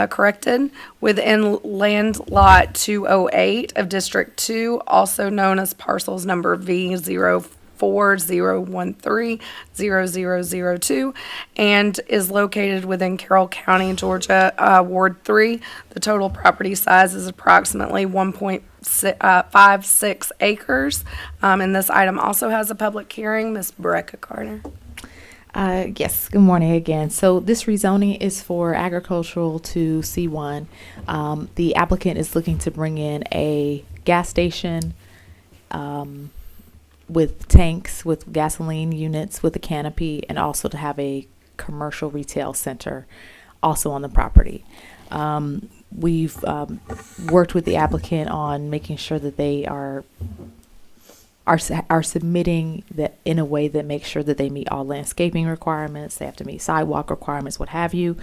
corrected, within land lot 208 of District 2, also known as parcels number V0 4-013-0002 and is located within Carroll County, Georgia, Ward 3. The total property size is approximately 1.56 acres. And this item also has a public hearing. Ms. Brecca Carter. Yes, good morning again. So this rezoning is for agricultural to C1. The applicant is looking to bring in a gas station with tanks, with gasoline units, with a canopy, and also to have a commercial retail center also on the property. We've worked with the applicant on making sure that they are submitting that in a way that makes sure that they meet all landscaping requirements. They have to meet sidewalk requirements, what have you.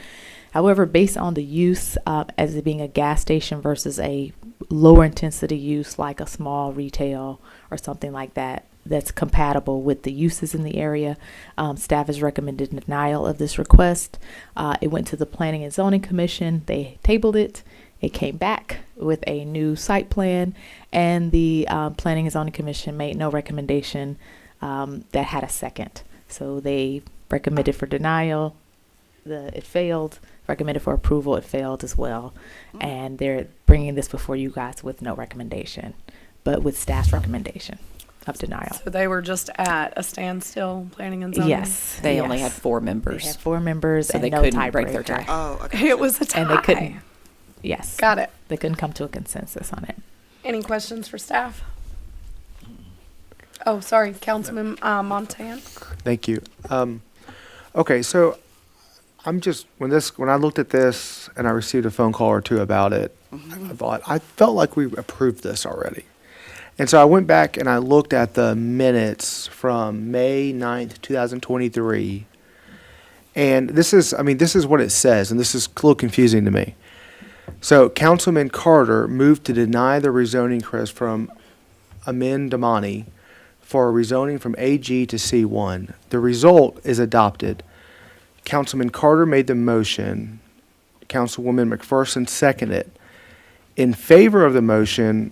However, based on the use as it being a gas station versus a lower intensity use like a small retail or something like that, that's compatible with the uses in the area, staff has recommended denial of this request. It went to the Planning and Zoning Commission. They tabled it. It came back with a new site plan, and the Planning and Zoning Commission made no recommendation that had a second. So they recommended for denial, it failed. Recommended for approval, it failed as well. And they're bringing this before you guys with no recommendation, but with staff's recommendation of denial. So they were just at a standstill, planning and zoning? Yes. They only yes. had 4 members. They had 4 members So and they no couldn't break their tiebreaker. tie. Oh, okay. It was a tie. And they couldn't. Yes. Got it. They couldn't come to a consensus on it. Any questions for staff? Oh, sorry, Councilman Montan. Thank you. Okay, so I'm just, when I looked at this and I received a phone call or two about it, I felt like we approved this already. And so I went back and I looked at the minutes from May 9th, 2023. And this is what it says, and this is a little confusing to me. So Councilman Carter moved to deny the rezoning request from Amin Damani for rezoning from AG to C1. The result is adopted. Councilman Carter made the motion. Councilwoman McPherson seconded. In favor of the motion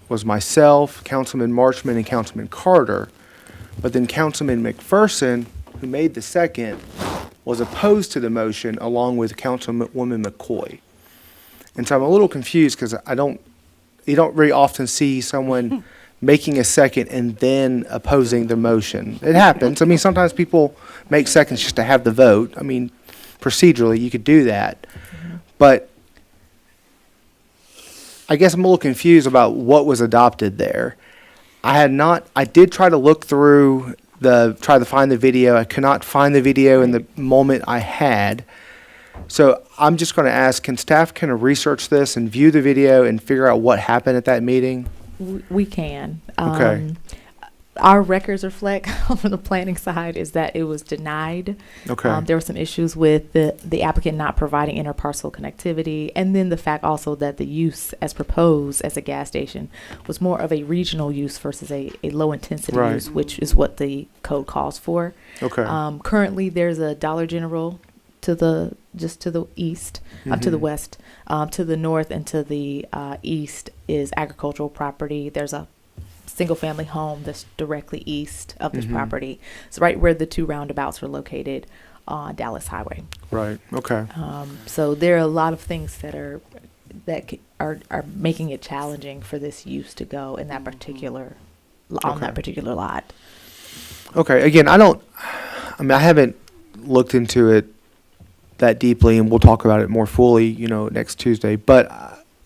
was myself, Councilman Marchman, and Councilman Carter. But then Councilman McPherson, who made the second, was opposed to the motion along with Councilwoman McCoy. And so I'm a little confused because you don't very often see someone making a second and then opposing the motion. It happens. I mean, sometimes people make seconds just to have the vote. I mean, procedurally, you could do that. But I guess I'm a little confused about what was adopted there. I did try to look through try to find the video. I could not find the video in the moment I had. So I'm just going to ask, can staff kind of research this and view the video and figure out what happened at that meeting? We can. Okay. Our records reflect from the planning side is that it was denied. Okay. There were some issues with the applicant not providing interparcel connectivity, and then the fact also that the use as proposed as a gas station was more of a regional use versus a low intensity Right. use, which is what the code calls for. Okay. Currently, there's a Dollar General to the east, to the west, to the north, and to the east is agricultural property. There's a single family home that's directly east of this property. It's right where the 2 roundabouts are located on Dallas Highway. Right. Okay. So there are a lot of things that are making it challenging for this use to go in that particular on that particular lot. Okay. Again, I haven't looked into it that deeply, and we'll talk about it more fully, next Tuesday. But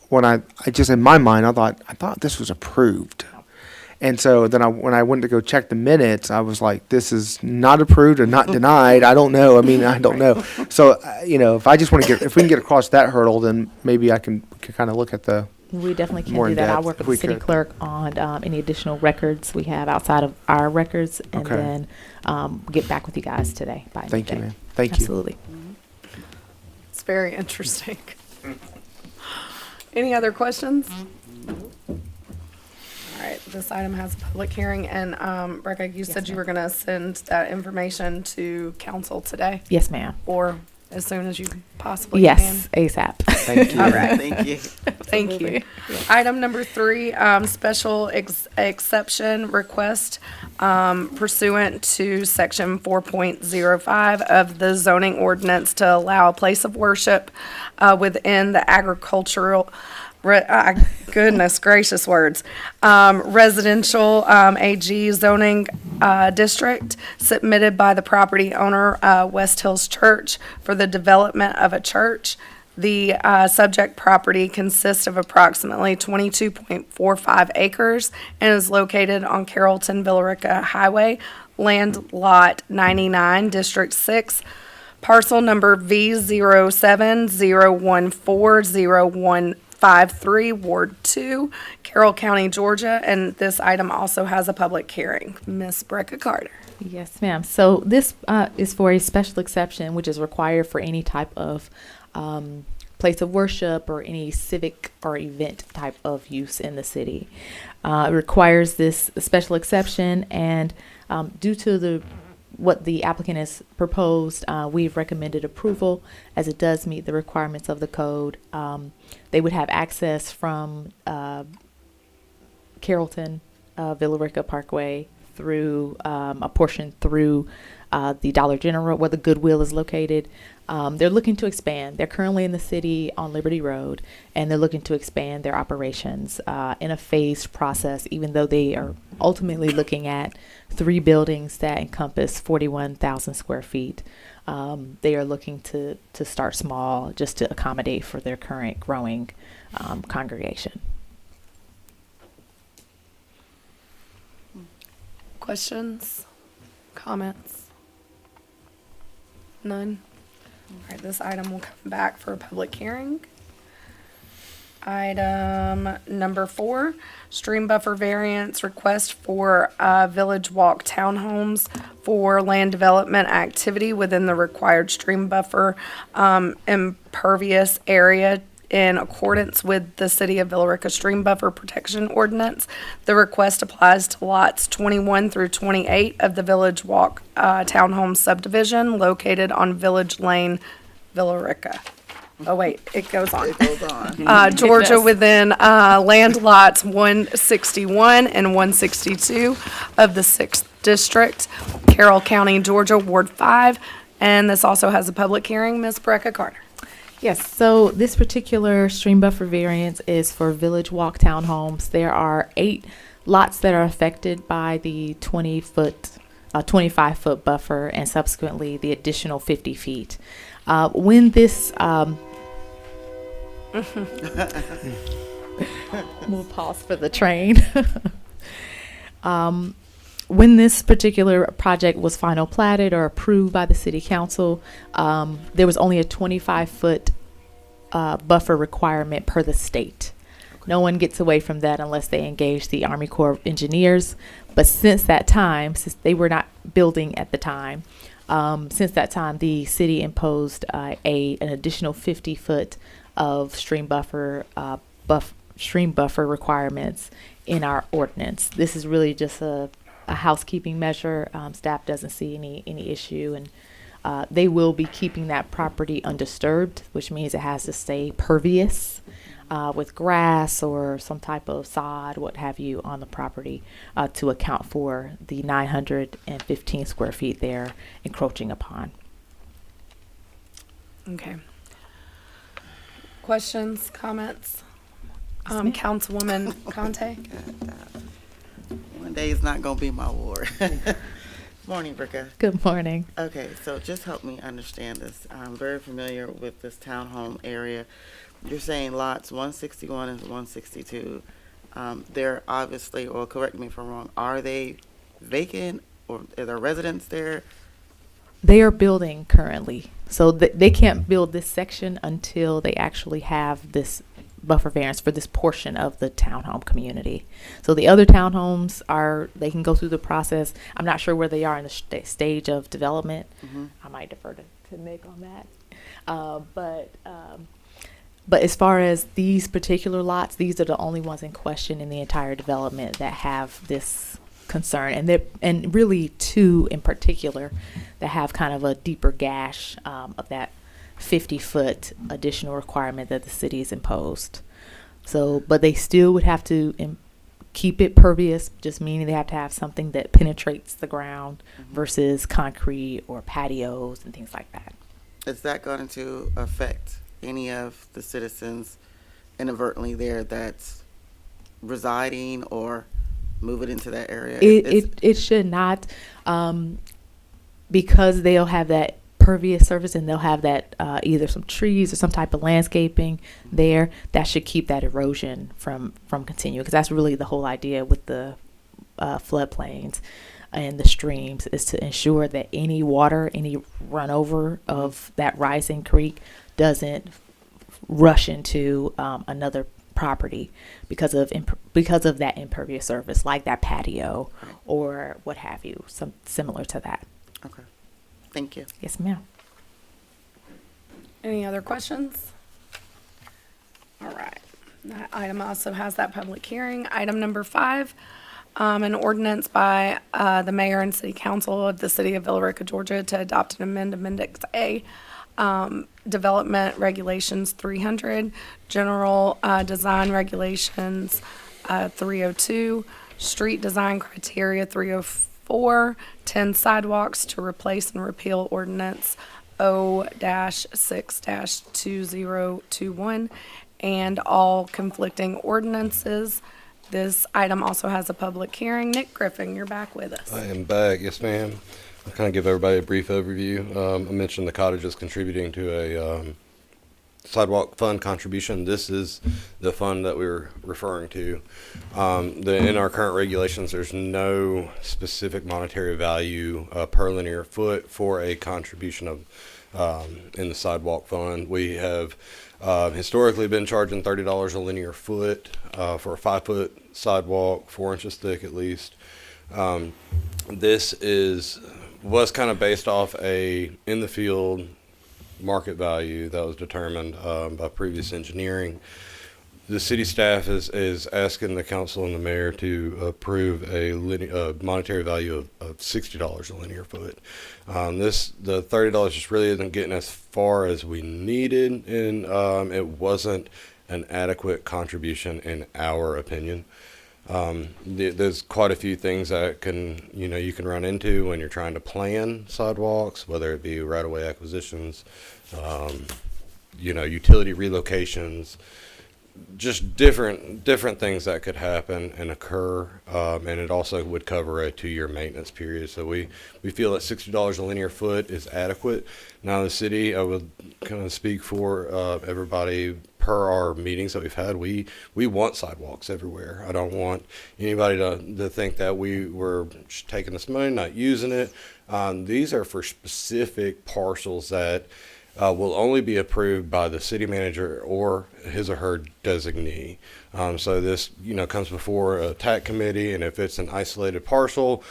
when I just in my mind, I thought this was approved. And so then when I went to go check the minutes, I was like, this is not approved and not denied. I don't know. I mean, I don't know. So, if we can get across that hurdle, then maybe I can kind of look at the We definitely can more do in that. I'll depth, work if with the we city could. clerk on any additional records we have outside of our records, and Okay. then get back with you guys today by Thank you, midday. ma'am. Thank you. Absolutely. It's very interesting. Any other questions? All right, this item has a public hearing, and Rebecca, you said you were going to send that information to council today? Yes, ma'am. Or as soon as you possibly can. Yes, ASAP. Thank you. All right. Thank you. Thank you. Item number 3, special exception request pursuant to section 4.05 of the zoning ordinance to allow a place of worship within the agricultural, goodness gracious words, residential AG zoning district submitted by the property owner, West Hills Church, for the development of a church. The subject property consists of approximately 22.45 acres and is located on Carrollton Villarica Highway, land lot 99, District 6, parcel number V07014015, Ward 2, Carroll County, Georgia, and this item also has a public hearing. Ms. Brecca Carter. Yes, ma'am. So this is for a special exception, which is required for any type of place of worship or any civic or event type of use in the city. It requires this special exception, and due to what the applicant has proposed, we've recommended approval as it does meet the requirements of the code. They would have access from Carrollton, Villarica Parkway through a portion through the Dollar General where the Goodwill is located. They're looking to expand. They're currently in the city on Liberty Road, and they're looking to expand their operations in a phased process, even though they are ultimately looking at 3 buildings that encompass 41,000 square feet. They are looking to start small just to accommodate for their current growing congregation. Questions? Comments? None? All right, this item will come back for a public hearing. Item number 4, stream buffer variance request for Village Walk townhomes for land development activity within the required stream buffer impervious area in accordance with the City of Villarica Stream Buffer Protection Ordinance. The request applies to lots 21 through 28 of the Village Walk Townhome subdivision located on Village Lane, Villarica. Oh, wait, it goes on. It goes on. Georgia within land lots 161 and 162 of the 6th District, Carroll County, Georgia, Ward 5. And this also has a public hearing. Ms. Brecca Carter. Yes, so this particular stream buffer variance is for Village Walk townhomes. There are 8 lots that are affected by the 25-foot buffer, and subsequently the additional 50 feet. When this, we'll pause for the train. When this particular project was final platted or approved by the city council, there was only a 25-foot buffer requirement per the state. No one gets away from that unless they engage the Army Corps of Engineers. But since that time, since they were not building at the time, since that time, the city imposed an additional 50-foot of stream buffer requirements in our ordinance. This is really just a housekeeping measure. Staff doesn't see any issue, and they will be keeping that property undisturbed, which means it has to stay pervious with grass or some type of sod, what have you, on the property to account for the 915 square feet they're encroaching upon. Okay. Questions, comments? Yes, ma'am. Councilwoman Conte? One day is not gonna be my ward. Morning, Brica. Good morning. Okay, so just help me understand this. I'm very familiar with this townhome area. You're saying lots 161 and 162. They're obviously, or correct me if I'm wrong, are they vacant or are there residents there? They are building currently, so they can't build this section until they actually have this buffer variance for this portion of the townhome community. So the other townhomes they can go through the process. I'm not sure where they are in the stage of development. Mm-hmm. I might defer to Nick on that. But as far as these particular lots, these are the only ones in question in the entire development that have this concern, and really 2 in particular that have kind of a deeper gash of that 50-foot additional requirement that the city has imposed. So, but they still would have to keep it pervious, just meaning they have to have something that penetrates the ground versus concrete or patios and things like that. Is that going to affect any of the citizens inadvertently there that's residing or moving into that area? It should not, because they'll have that pervious surface and they'll have that either some trees or some type of landscaping there that should keep that erosion from continuing, because that's really the whole idea with the floodplains and the streams, is to ensure that any water, any runover of that rising creek doesn't rush into another property because of that impervious surface, like that patio or what have you, some similar to that. Okay. Thank you. Yes, ma'am. Any other questions? All right. That item also has that public hearing. Item number 5, an ordinance by the mayor and city council of the city of Villa Rica, Georgia, to adopt and amend Appendix A, Development Regulations 300, General Design Regulations 302, Street Design Criteria 304, 10 sidewalks to replace and repeal ordinance O-6-2021, and all conflicting ordinances. This item also has a public hearing. Nick Griffin, you're back with us. I am back, yes ma'am. I'll kind of give everybody a brief overview. I mentioned the cottages contributing to a sidewalk fund contribution. This is the fund that we were referring to. In our current regulations, there's no specific monetary value per linear foot for a contribution of in the sidewalk fund. We have historically been charging $30 a linear foot for a 5-foot sidewalk, 4 inches thick at least. This was kind of based off a in the field market value that was determined by previous engineering. The city staff is asking the council and the mayor to approve a monetary value of $60 a linear foot. The $30 just really isn't getting as far as we needed, and it wasn't an adequate contribution in our opinion. There's quite a few things that you can run into when you're trying to plan sidewalks, whether it be right-of-way acquisitions, utility relocations, just different things that could happen and occur, and it also would cover a 2-year maintenance period. So we feel that $60 a linear foot is adequate. Now the city, I would kind of speak for everybody. Per our meetings that we've had, we want sidewalks everywhere. I don't want anybody to think that we were just taking this money, not using it. These are for specific parcels that will only be approved by the city manager or his or her designee. So this, comes before a TAC committee, and if it's an isolated parcel,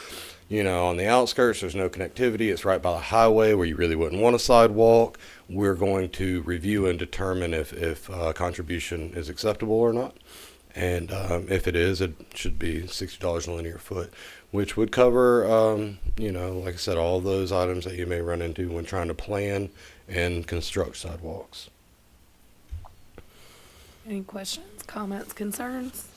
on the outskirts, there's no connectivity, it's right by the highway where you really wouldn't want a sidewalk, we're going to review and determine if contribution is acceptable or not. And if it is, it should be $60 a linear foot, which would cover, like I said, all those items that you may run into when trying to plan and construct sidewalks. Any questions, comments, concerns?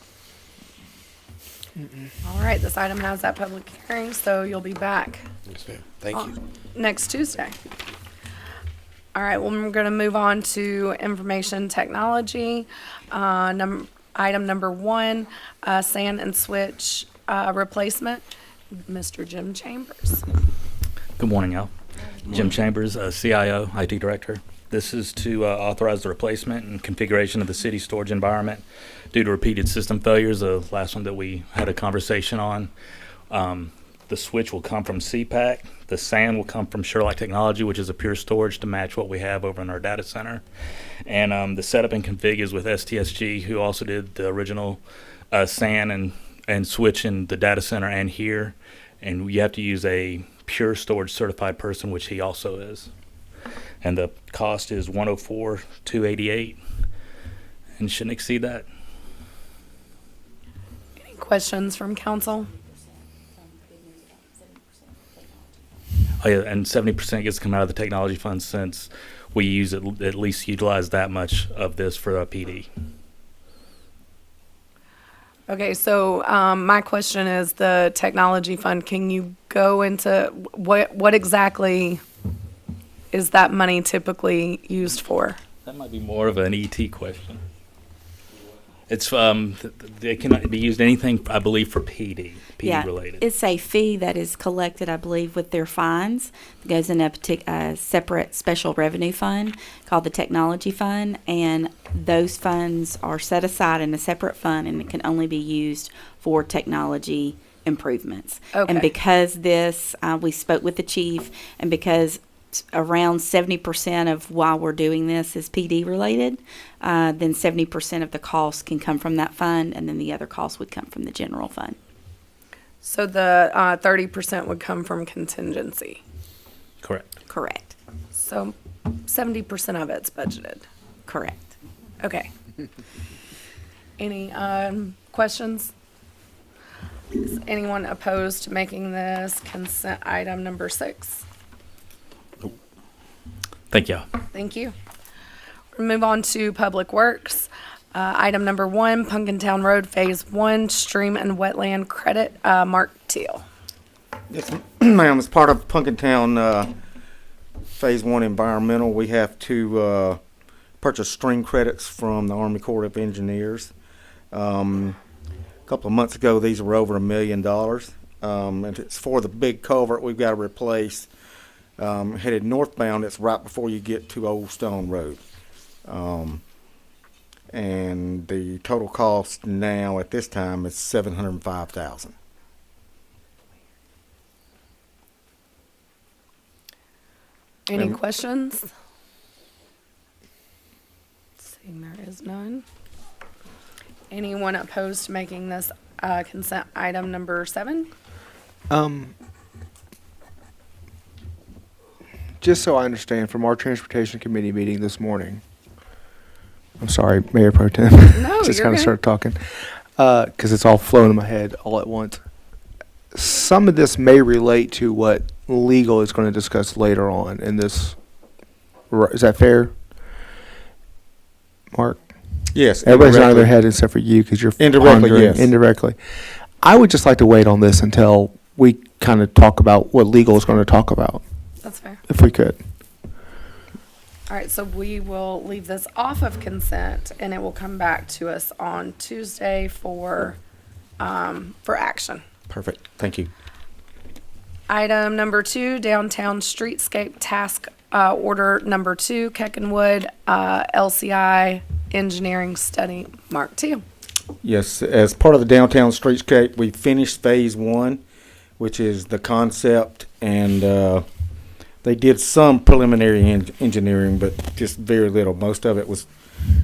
All right, this item has that public hearing, so you'll be back Yes, ma'am. Thank you. next Tuesday. All right, well, we're going to move on to information technology. Item number 1, sand and switch replacement. Mr. Jim Chambers. Good morning, y'all. Jim Chambers, CIO, IT Director. This is to authorize the replacement and configuration of the city storage environment due to repeated system failures. The last one that we had a conversation on. The switch will come from CPAC. The sand will come from Sherlock Technology, which is a pure storage to match what we have over in our data center. And the setup and config is with STSG, who also did the original sand and switch in the data center and here. And you have to use a pure storage certified person, which he also is. And the cost is $104,288 and shouldn't exceed that. Any questions from council? and 70% gets to come out of the technology fund since we use at least utilize that much of this for PD. Okay, so my question is the technology fund. Can you go into what exactly is that money typically used for? That might be more of an ET question. It's it can be used anything, I believe, for PD related. It's a fee that is collected, I believe, with their fines. It goes in a separate special revenue fund called the Technology Fund, and those funds are set aside in a separate fund, and it can only be used for technology improvements. Okay. And because we spoke with the chief, and because around 70% of why we're doing this is PD related, then 70% of the costs can come from that fund, and then the other costs would come from the general fund. So the 30% would come from contingency. Correct. Correct. So 70% of it's budgeted. Correct. Okay. Any questions? Is anyone opposed to making this consent item number 6? Thank you. Thank you. We'll move on to Public Works. Item number 1, Punkintown Road Phase 1 Stream and Wetland Credit. Mark Teal. Yes, ma'am. As part of Punkintown Phase 1 Environmental, we have to purchase stream credits from the Army Corps of Engineers. A couple of months ago, these were over $1 million. And it's for the big culvert we've got to replace. Headed northbound, it's right before you get to Old Stone Road. And the total cost now at this time is $705,000. Any questions? Seeing there is none. Anyone opposed to making this consent item number 7? Just so I understand, from our Transportation Committee meeting this morning, I'm sorry, Mayor Pro Tem. No, Just you're kind of good. started talking because it's all flowing in my head all at once. Some of this may relate to what legal is going to discuss later on in this. Is that fair, Mark? Yes. Everybody's nodding indirectly. their head except for you because you're Indirectly, pondering yes. indirectly. I would just like to wait on this until we kind of talk about what legal is going to talk about, That's fair. if we could. All right, so we will leave this off of consent, and it will come back to us on Tuesday for action. Perfect. Thank you. Item number 2, Downtown Streetscape Task Order number 2, Keckenwood LCI Engineering Study. Mark Teal. Yes, as part of the downtown streetscape, we finished phase 1, which is the concept, and they did some preliminary engineering, but just very little. Most of it was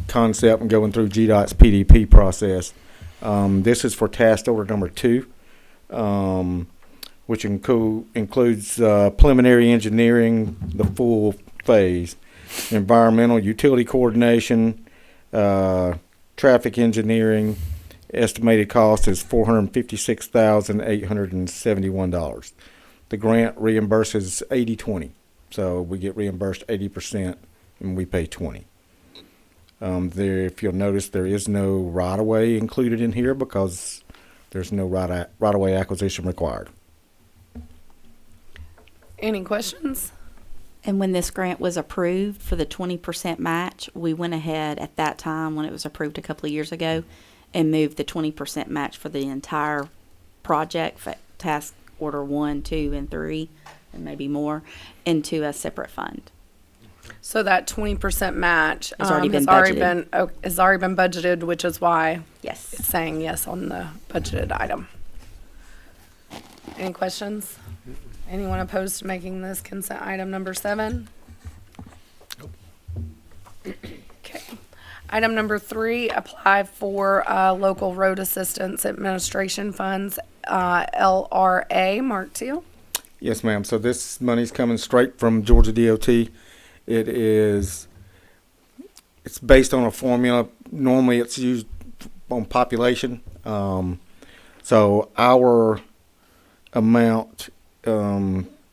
concept and going through GDOT's PDP process. This is for task order number 2, which includes preliminary engineering, the full phase, environmental, utility coordination, traffic engineering. Estimated cost is $456,871. The grant reimburses 80/20, so we get reimbursed 80% and we pay 20. If you'll notice, there is no right-of-way included in here because there's no right-of-way acquisition required. Any questions? And when this grant was approved for the 20% match, we went ahead at that time when it was approved a couple of years ago and moved the 20% match for the entire project, task order 1, 2, and 3, and maybe more, into a separate fund. So that 20% match Has already been has already been budgeted, which is why Yes. it's saying yes on the budgeted item. Any questions? Anyone opposed to making this consent item number 7? Okay. Item number 3, apply for local road assistance administration funds, LRA. Mark Teal. Yes, ma'am. So this money's coming straight from Georgia DOT. It's based on a formula. Normally it's used on population. So our amount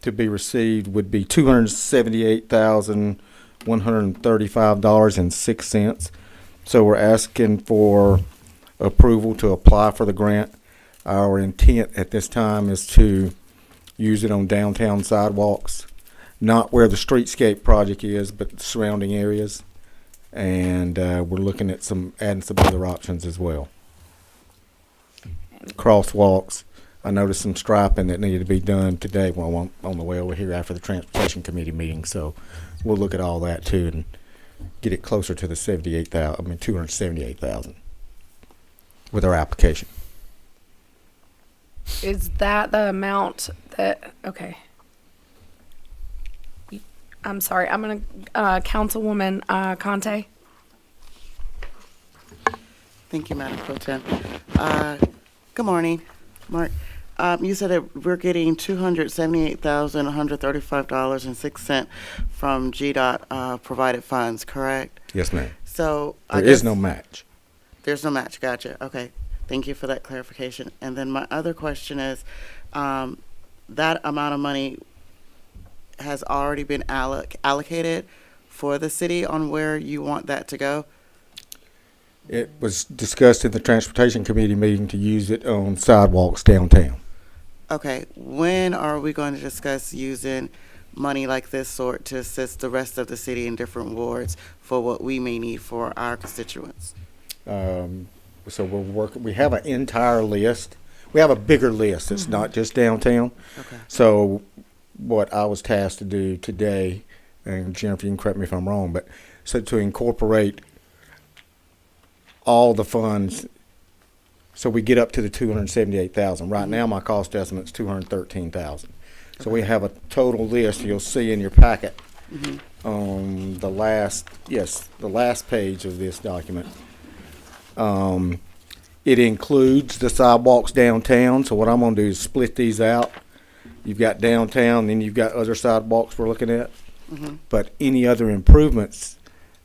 to be received would be $278,135.06. So we're asking for approval to apply for the grant. Our intent at this time is to use it on downtown sidewalks, not where the streetscape project is, but the surrounding areas. And we're looking at adding some other options as well. Crosswalks. I noticed some striping that needed to be done today while I'm on the way over here after the transportation committee meeting. So we'll look at all that too and get it closer to the 278,000 with our application. Is that the amount that, okay. I'm sorry, I'm gonna, Councilwoman, Conte? Thank you, Madam Pro Tem. Good morning, Mark. You said that we're getting $278,135.06 from GDOT provided funds, correct? Yes, ma'am. So There is no match. There's no match. Gotcha. Okay. Thank you for that clarification. And then my other question is, that amount of money has already been allocated for the city on where you want that to go? It was discussed in the transportation committee meeting to use it on sidewalks downtown. Okay. When are we going to discuss using money like this sort to assist the rest of the city in different wards for what we may need for our constituents? So we're working, we have an entire list. We have a bigger list. It's not just downtown. Okay. So what I was tasked to do today, and Jennifer, you can correct me if I'm wrong, but so to incorporate all the funds so we get up to the 278,000. Right now my cost estimate's 213,000. So we have a total list you'll see in your packet on the last page of this document. It includes the sidewalks downtown. So what I'm going to do is split these out. You've got downtown, then you've got other sidewalks we're looking at. But any other improvements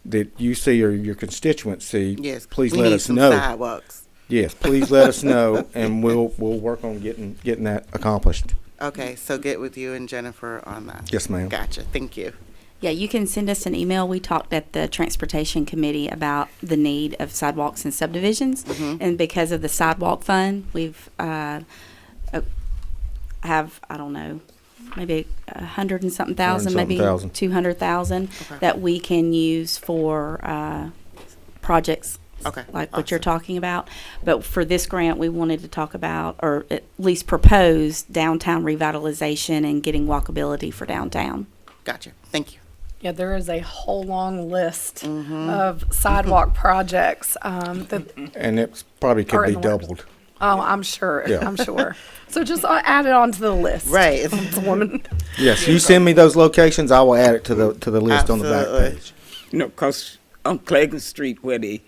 that you see or your constituents see, Yes. please we let need us some know. Sidewalks. Yes, please let us know, and we'll work on getting that accomplished. Okay. So get with you and Jennifer on that. Yes, ma'am. Gotcha. Thank you. Yeah, you can send us an email. We talked at the Transportation Committee about the need of sidewalks and subdivisions. And because of the sidewalk fund, we've have, I don't know, maybe 100 and something thousand, maybe 200,000 that we can use for projects like what you're talking about. But for this grant, we wanted to talk about, or at least propose, downtown revitalization and getting walkability for downtown. Gotcha. Thank you. Yeah, there is a whole long list of sidewalk projects And it probably Are could in be the works. doubled. Oh, I'm sure. Yeah. I'm sure. So just add it onto the list. Right. Councilwoman. Yes, you send me those locations, I will add it to the list on the back Absolutely. page. You know, 'cause on Clegg Street where they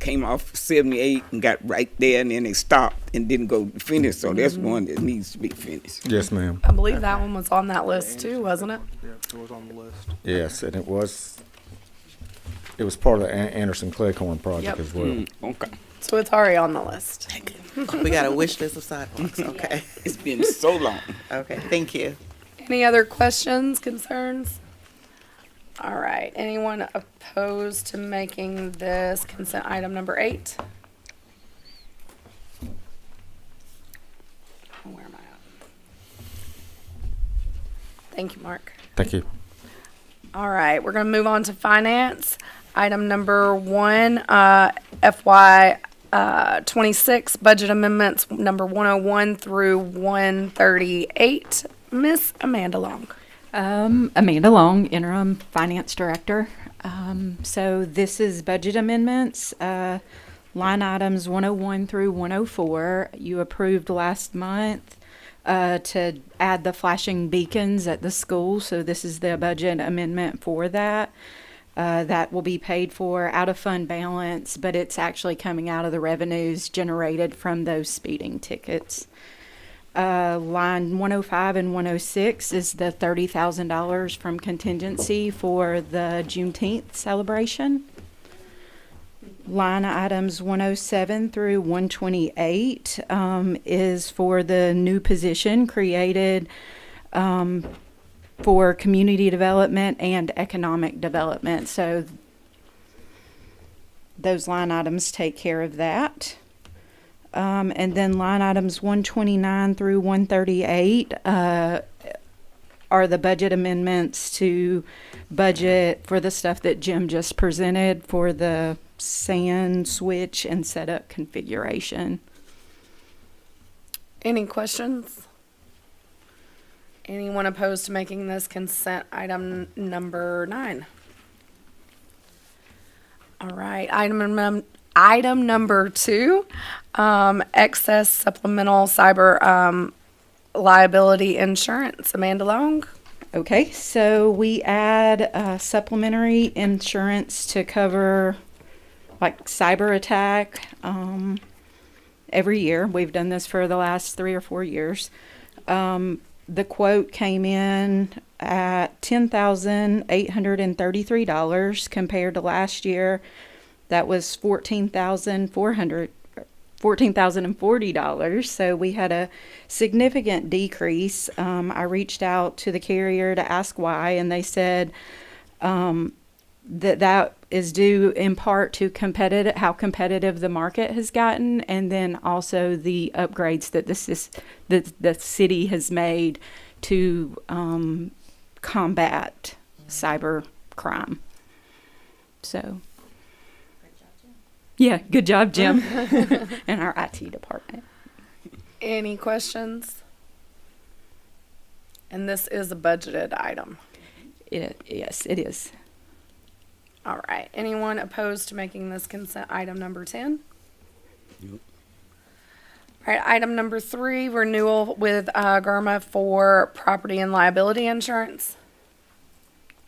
came off 78 and got right there and then they stopped and didn't go finish. So that's one that needs to be finished. Yes, ma'am. I believe that one was on that list too, wasn't it? Yeah, it was on the list. Yes, and it was part of the Anderson Cleghorn project Yep. as well. Okay. So it's already on the list. We got a wish list of sidewalks. Okay. It's been so long. Okay. Thank you. Any other questions, concerns? All right. Anyone opposed to making this consent item number 8? Where am I at? Thank you, Mark. Thank you. All right, we're going to move on to finance. Item number 1, FY 26 budget amendments number 101 through 138. Miss Amanda Long. Amanda Long, Interim Finance Director. So this is budget amendments, line items 101 through 104. You approved last month to add the flashing beacons at the school. So this is the budget amendment for that. That will be paid for out of fund balance, but it's actually coming out of the revenues generated from those speeding tickets. Line 105 and 106 is the $30,000 from contingency for the Juneteenth celebration. Line items 107 through 128 is for the new position created for community development and economic development. So those line items take care of that. And then line items 129 through 138 are the budget amendments to budget for the stuff that Jim just presented for the sand switch and setup configuration. Any questions? Anyone opposed to making this consent item number 9? All right, item number 2, excess supplemental cyber liability insurance. Amanda Long? Okay, so we add supplementary insurance to cover like cyber attack every year. We've done this for the last 3 or 4 years. The quote came in at $10,833 compared to last year. That was $14,040. So we had a significant decrease. I reached out to the carrier to ask why, and they said that is due in part to how competitive the market has gotten, and then also the upgrades that the city has made to combat cyber crime. So, yeah, good job, Jim, and our IT department. Any questions? And this is a budgeted item. Yes, it is. All right. Anyone opposed to making this consent item number 10? Nope. All right. Item number 3, renewal with GERMA for property and liability insurance.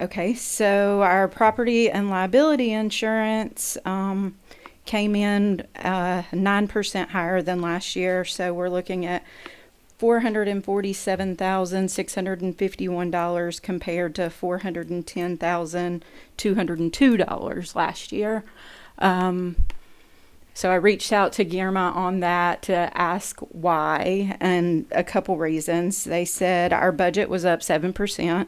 Okay, so our property and liability insurance came in 9% higher than last year. So we're looking at $447,651 compared to $410,202 last year. So I reached out to GERMA on that to ask why, and a couple reasons. They said our budget was up 7%.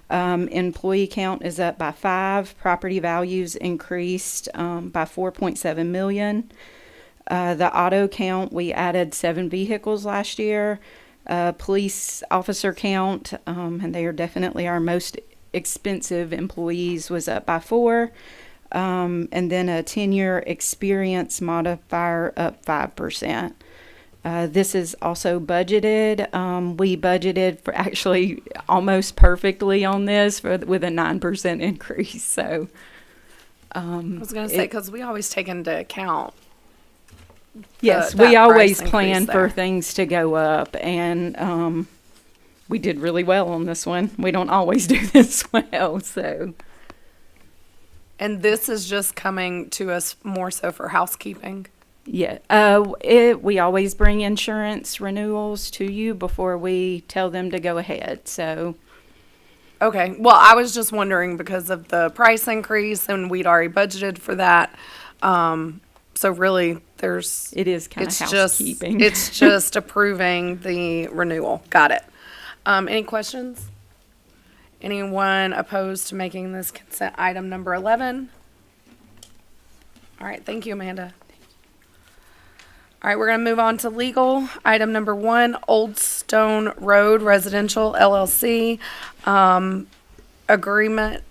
Employee count is up by 5. Property values increased by 4.7 million. The auto count, we added 7 vehicles last year. Police officer count, and they are definitely our most expensive employees, was up by 4. And then a 10-year experience modifier up 5%. This is also budgeted. We budgeted for actually almost perfectly on this with a 9% increase. So I was going to say, because we always take into account. Yes, we always plan for things to go up, and we did really well on this one. We don't always do this well, so. And this is just coming to us more so for housekeeping. Yeah, we always bring insurance renewals to you before we tell them to go ahead, so. Okay, well, I was just wondering because of the price increase, and we'd already budgeted for that. So really, it is kind of housekeeping. It's just approving the renewal. Got it. Any questions? Anyone opposed to making this consent item number 11? All right, thank you, Amanda. All right, we're going to move on to legal. Item number 1, Old Stone Road Residential LLC agreement.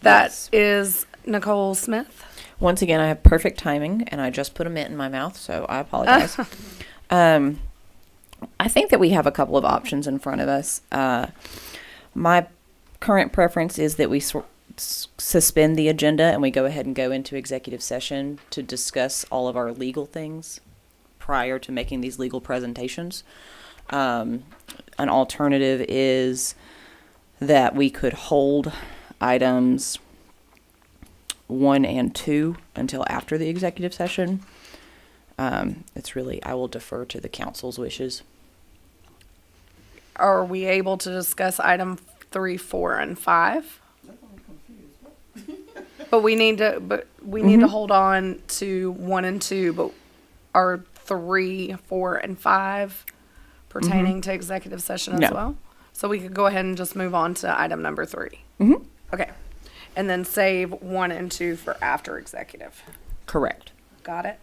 That is Nicole Smith. Once again, I have perfect timing, and I just put a mint in my mouth, so I apologize. I think that we have a couple of options in front of us. My current preference is that we suspend the agenda and we go ahead and go into executive session to discuss all of our legal things prior to making these legal presentations. An alternative is that we could hold items 1 and 2 until after the executive session. It's really, I will defer to the council's wishes. Are we able to discuss item 3, 4, and 5? But we need to hold on to 1 and 2, but are 3, 4, and 5 pertaining to executive session as well? So we could go ahead and just move on to item number 3. Mhm. Okay. And then save 1 and 2 for after executive. Correct. Got it?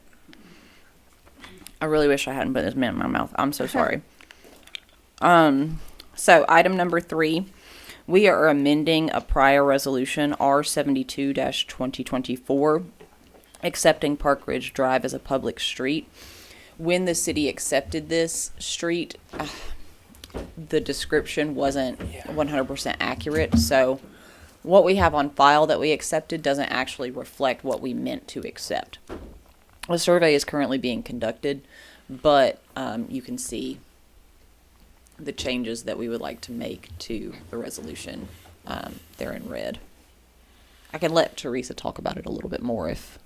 I really wish I hadn't put this mint in my mouth. I'm so sorry. So item number 3, we are amending a prior resolution, R72-2024, accepting Park Ridge Drive as a public street. When the city accepted this street, the description wasn't 100% accurate. So what we have on file that we accepted doesn't actually reflect what we meant to accept. A survey is currently being conducted, but you can see the changes that we would like to make to the resolution. They're in red. I can let Teresa talk about it a little bit more if.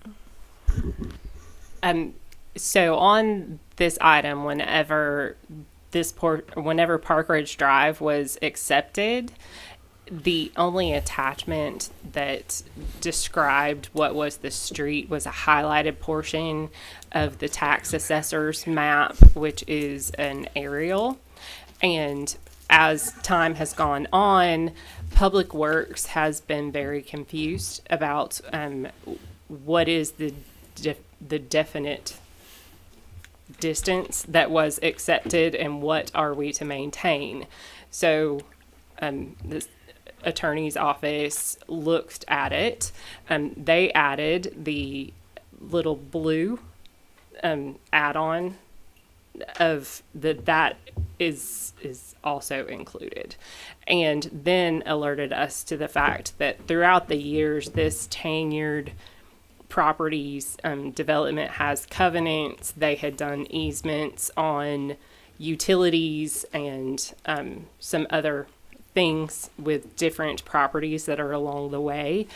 So on this item, whenever Park Ridge Drive was accepted, the only attachment that described what was the street was a highlighted portion of the tax assessor's map, which is an aerial. And as time has gone on, Public Works has been very confused about what is the definite distance that was accepted and what are we to maintain. So the attorney's office looked at it. They added the little blue add-on of that is also included, and then alerted us to the fact that throughout the years this tenured properties development has covenants. They had done easements on utilities and some other things with different properties that are along the way,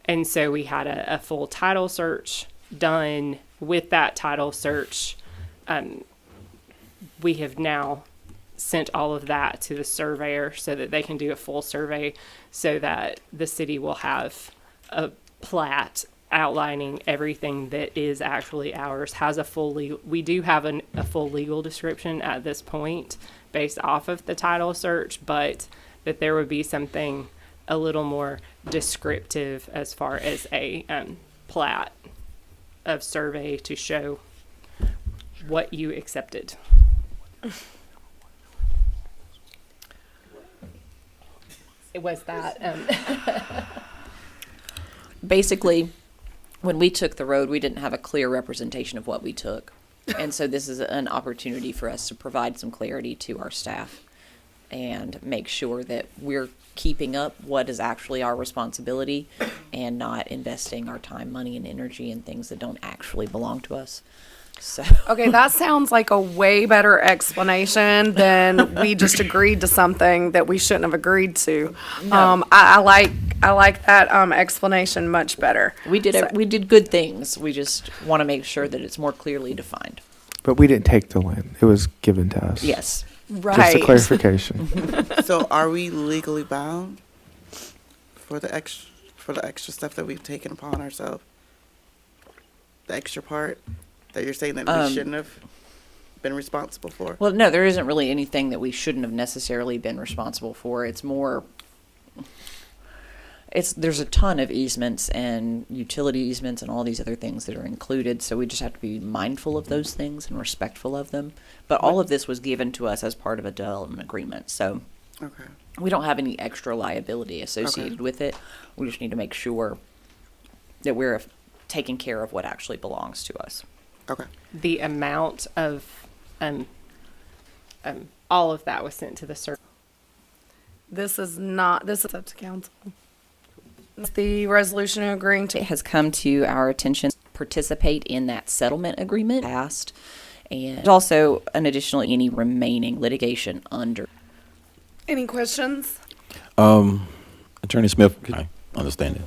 and so we had a full title search done. With that title search, we have now sent all of that to the surveyor so that they can do a full survey, so that the city will have a plat outlining everything that is actually ours. We do have a full legal description at this point based off of the title search, but that there would be something a little more descriptive as far as a plat of survey to show what you accepted. It was that. Basically, when we took the road, we didn't have a clear representation of what we took. And so this is an opportunity for us to provide some clarity to our staff and make sure that we're keeping up what is actually our responsibility and not investing our time, money, and energy in things that don't actually belong to us. So. Okay, that sounds like a way better explanation than we just agreed to something that we shouldn't have agreed to. No. I like that explanation much better. We did good things. We just want to make sure that it's more clearly defined. But we didn't take the land. It was given to us. Yes. Right. Just a clarification. So are we legally bound for the extra stuff that we've taken upon ourselves? The extra part that you're saying that we shouldn't have been responsible for? Well, no, there isn't really anything that we shouldn't have necessarily been responsible for. It's more, there's a ton of easements and utility easements and all these other things that are included, so we just have to be mindful of those things and respectful of them. But all of this was given to us as part of a development agreement, so Okay. we don't have any extra liability associated with it. We just need to make sure that we're taking care of what actually belongs to us. Okay. The amount of all of that was sent to the survey. This is up to council. The resolution agreeing to It has come to our attention to participate in that settlement agreement passed, and there's also an additional any remaining litigation under. Any questions? Attorney Smith, can I understand it?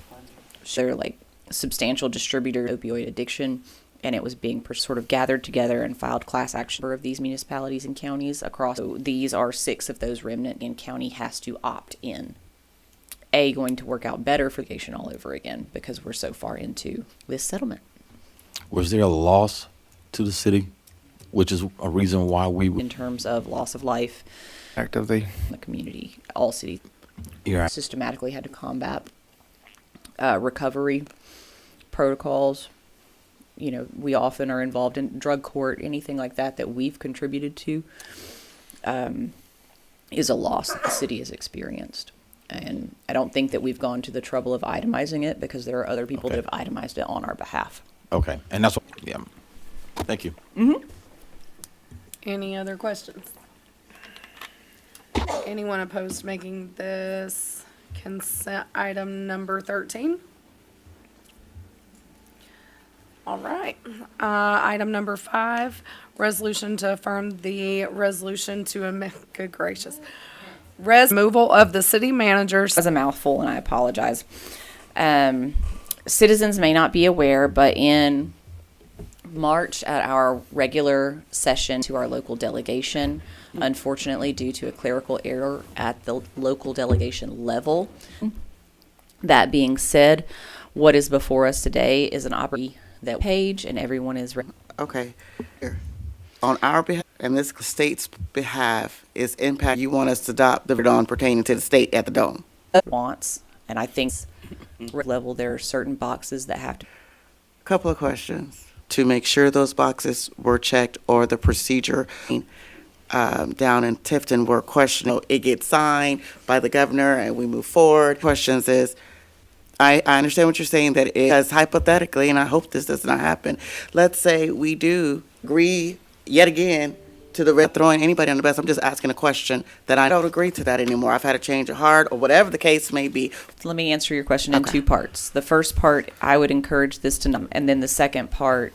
They're like substantial distributor opioid addiction, and it was being sort of gathered together and filed class action of these municipalities and counties across. So these are 6 of those remnant, and county has to opt in. Going to work out better for litigation all over again because we're so far into this settlement. Was there a loss to the city? which is a reason why we in terms of loss of life Actively. in the community. All cities yeah. systematically had to combat recovery protocols. You know, we often are involved in drug court, anything like that that we've contributed to is a loss that the city has experienced. And I don't think that we've gone to the trouble of itemizing it because there are other people Okay. that have itemized it on our behalf. Okay, and that's what, yeah. Thank you. Any other questions? Anyone opposed to making this consent item number 13? All right. Item number 5, resolution to affirm the resolution to amend, good gracious. Removal of the city managers. As a mouthful, and I apologize. Citizens may not be aware, but in March at our regular session to our local delegation, unfortunately due to a clerical error at the local delegation level. That being said, what is before us today is an opportunity that page and everyone is Okay. Here. On our behalf and this state's behalf is impact you want us to adopt the on pertaining to the state at the Dome. wants, and I think level there are certain boxes that have to. Couple of questions to make sure those boxes were checked or the procedure down in Tifton were questioned. It gets signed by the governor and we move forward. Questions is, I understand what you're saying that it is hypothetically, and I hope this does not happen. Let's say we do agree yet again to the throwing anybody on the bus. I'm just asking a question that I don't agree to that anymore. I've had a change of heart or whatever the case may be. Let me answer your question in two parts. The first part, I would encourage this to, and then the second part,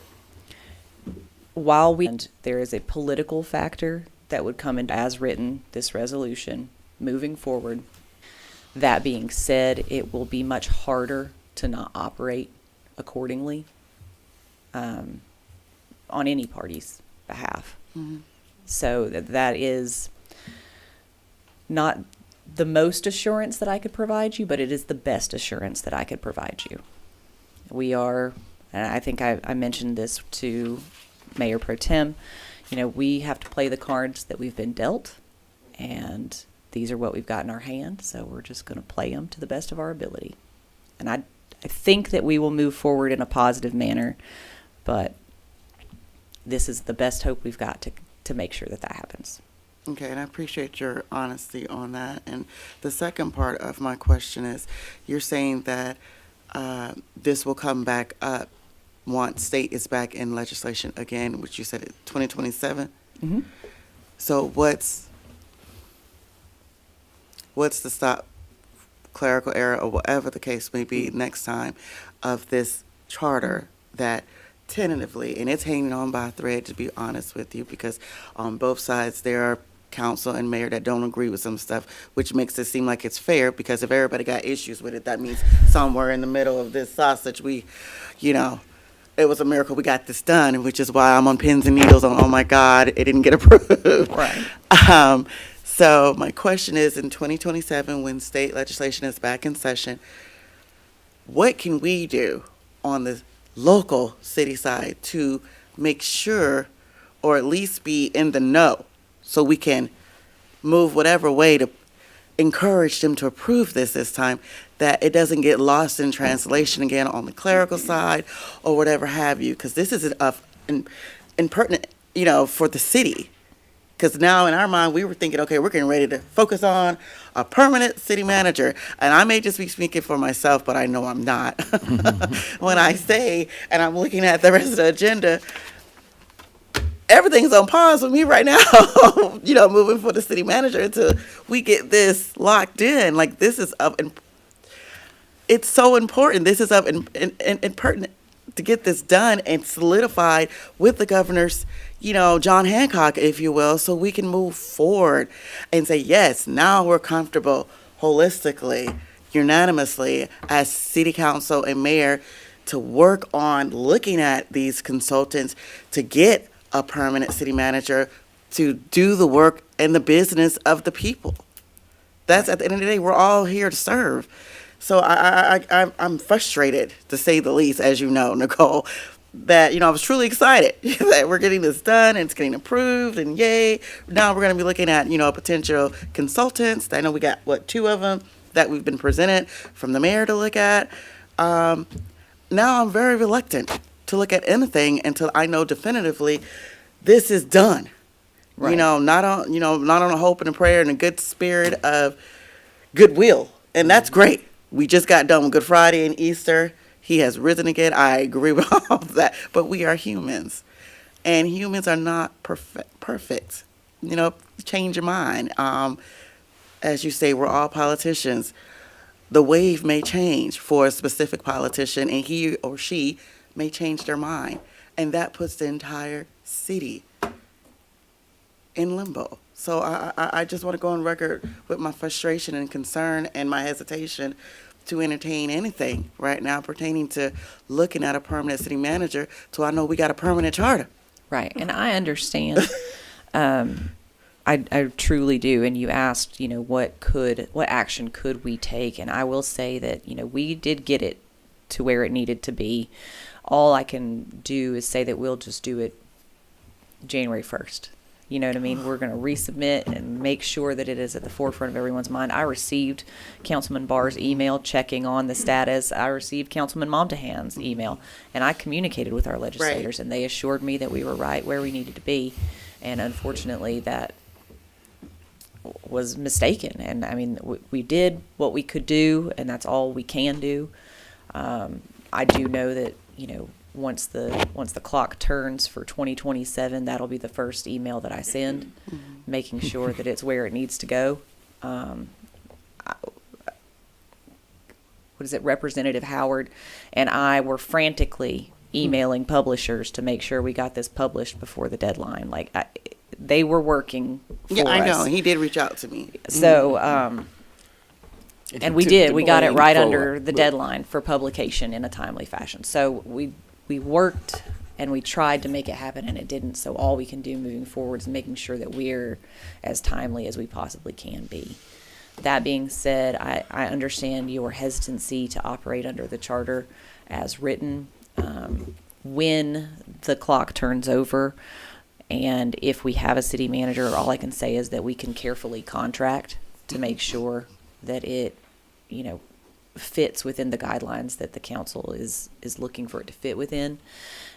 while there is a political factor that would come in as written, this resolution, moving forward. That being said, it will be much harder to not operate accordingly on any party's behalf. Mm-hmm. So that is not the most assurance that I could provide you, but it is the best assurance that I could provide you. We are, and I think I mentioned this to Mayor Pro Tem, you know, we have to play the cards that we've been dealt, and these are what we've got in our hand, so we're just going to play them to the best of our ability. And I think that we will move forward in a positive manner, but this is the best hope we've got to make sure that that happens. Okay, and I appreciate your honesty on that. And the second part of my question is, you're saying that this will come back up once state is back in legislation again, which you said 2027? Mm-hmm. So what's the stop clerical error or whatever the case may be next time of this charter that tentatively, and it's hanging on by a thread, to be honest with you, because on both sides there are council and mayor that don't agree with some stuff, which makes it seem like it's fair, because if everybody got issues with it, that means somewhere in the middle of this sausage it was a miracle we got this done, which is why I'm on pins and needles on, oh my God, it didn't get approved. Right. So my question is, in 2027, when state legislation is back in session, what can we do on the local city side to make sure, or at least be in the know, so we can move whatever way to encourage them to approve this time, that it doesn't get lost in translation again on the clerical side or whatever have you, because this is impertinent, for the city. Because now in our mind, we were thinking, okay, we're getting ready to focus on a permanent city manager. And I may just be speaking for myself, but I know I'm not. When I say, and I'm looking at the rest of the agenda, everything's on pause with me right now, moving for the city manager until we get this locked in. Like, this is up, and it's so important. This is up and pertinent to get this done and solidified with the governor's, John Hancock, if you will, so we can move forward and say, yes, now we're comfortable holistically, unanimously, as city council and mayor, to work on looking at these consultants to get a permanent city manager to do the work and the business of the people. That's, at the end of the day, we're all here to serve. So I'm frustrated, to say the least, as you know, Nicole, that, I was truly excited that we're getting this done and it's getting approved and yay. Now we're going to be looking at, potential consultants. I know we got, two of them that we've been presented from the mayor to look at. Now I'm very reluctant to look at anything until I know definitively this is done. Right. Not on a hope and a prayer and a good spirit of goodwill. And that's great. We just got done with Good Friday and Easter. He has risen again. I agree with all of that. But we are humans. And humans are not perfect. Change your mind. As you say, we're all politicians. The wave may change for a specific politician, and he or she may change their mind. And that puts the entire city in limbo. So I just want to go on record with my frustration and concern and my hesitation to entertain anything right now pertaining to looking at a permanent city manager till I know we got a permanent charter. Right, and I understand. I truly do. And you asked, what action could we take? And I will say that, we did get it to where it needed to be. All I can do is say that we'll just do it January 1st. You know what I mean? We're going to resubmit and make sure that it is at the forefront of everyone's mind. I received Councilman Barr's email checking on the status. I received Councilman Momtahan's email, and I communicated with our legislators, and they assured me that we were right where we needed to be. And unfortunately, that was mistaken. And I mean, we did what we could do, and that's all we can do. I do know that, once the clock turns for 2027, that'll be the first email that I send, making sure that it's where it needs to go. Representative Howard and I were frantically emailing publishers to make sure we got this published before the deadline. They were working for us. Yeah, I know. He did reach out to me. So, and we did. We got it right under the deadline for publication in a timely fashion. So we worked and we tried to make it happen, and it didn't. So all we can do moving forward is making sure that we're as timely as we possibly can be. That being said, I understand your hesitancy to operate under the charter as written. When the clock turns over, and if we have a city manager, all I can say is that we can carefully contract to make sure that it, fits within the guidelines that the council is looking for it to fit within.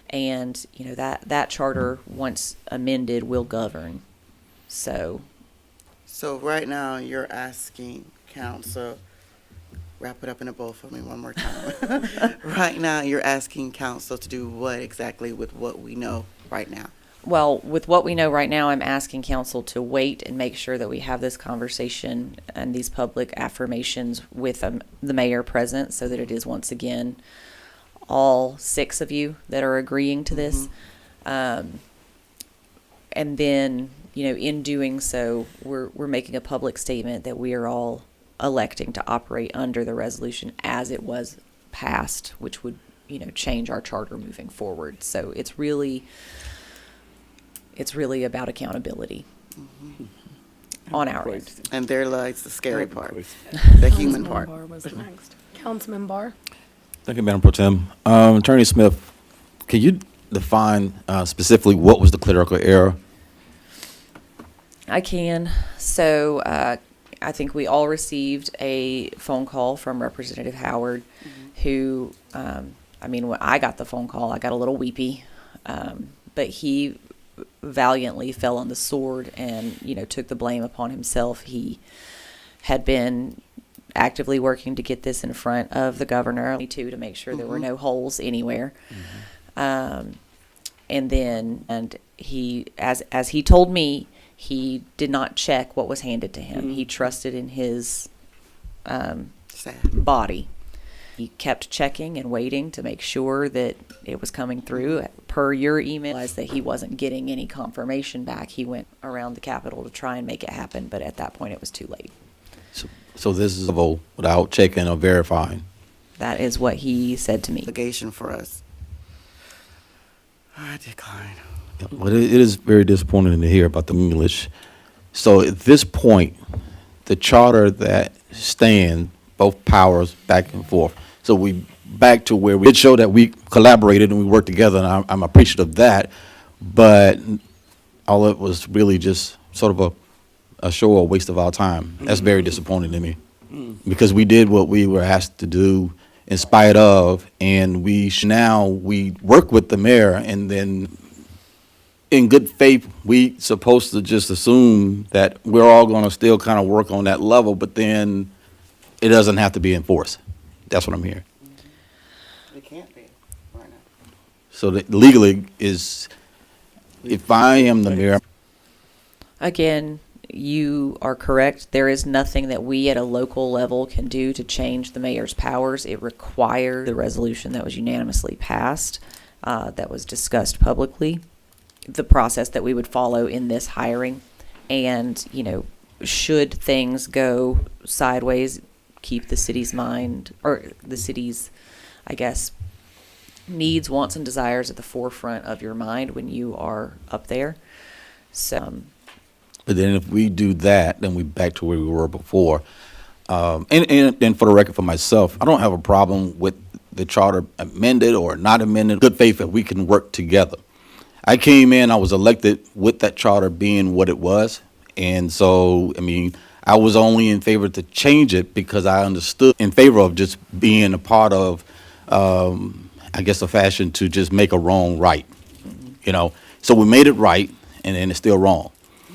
And, that charter, once amended, will govern. So right now you're asking council, wrap it up in a bowl for me one more time. Right now you're asking council to do what exactly with what we know right now? Well, with what we know right now, I'm asking council to wait and make sure that we have this conversation and these public affirmations with the mayor present, so that it is once again all 6 of you that are agreeing to this. And then, in doing so, we're making a public statement that we are all electing to operate under the resolution as it was passed, which would, change our charter moving forward. So it's really about accountability on our end. And there lies the scary part, the human part. Barr was next. Councilman Barr. Thank you, Madam Pro Tem. Attorney Smith, can you define specifically what was the clerical error? I can. So I think we all received a phone call from Representative Howard, who, when I got the phone call, I got a little weepy, but he valiantly fell on the sword and, took the blame upon himself. He had been actively working to get this in front of the governor, to make sure there were no holes anywhere. And he, as he told me, he did not check what was handed to him. He trusted in his body. He kept checking and waiting to make sure that it was coming through. Per your email, realized that he wasn't getting any confirmation back. He went around the Capitol to try and make it happen, but at that point it was too late. So this is a vote without checking or verifying? That is what he said to me. Obligation for us. I decline. Well, it is very disappointing to hear about the English. So at this point, the charter that stands, both powers back and forth. So we back to where we did show that we collaborated and we worked together, and I'm appreciative of that. But all it was really just sort of a show or a waste of our time. That's very disappointing to me, because we did what we were asked to do in spite of, and now we work with the mayor, and then in good faith, we supposed to just assume that we're all going to still kind of work on that level, but then it doesn't have to be enforced. That's what I'm hearing. It can't be right now. So that legally is, if I am the mayor, Again, you are correct. There is nothing that we at a local level can do to change the mayor's powers. It requires the resolution that was unanimously passed, that was discussed publicly, the process that we would follow in this hiring. And, you know, should things go sideways, keep the city's mind, or the city's, I guess, needs, wants, and desires at the forefront of your mind when you are up there. So, but then if we do that, then we back to where we were before. And for the record, for myself, I don't have a problem with the charter amended or not amended. Good faith that we can work together. I came in, I was elected with that charter being what it was. And so, I mean, I was only in favor to change it because I understood in favor of just being a part of, I guess, a fashion to just make a wrong right, you know. So we made it right, and then it's still wrong.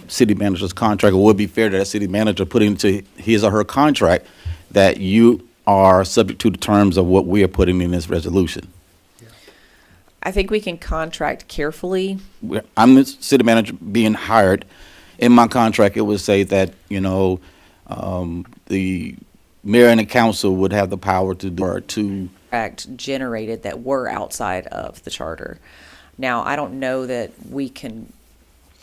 City manager's contract, it would be fair that a city manager put into his or her contract that you are subject to the terms of what we are putting in this resolution. I think we can contract carefully. I'm the city manager being hired. In my contract, it would say that, you know, the mayor and the council would have the power to do, or to Act generated that were outside of the charter. Now, I don't know that we can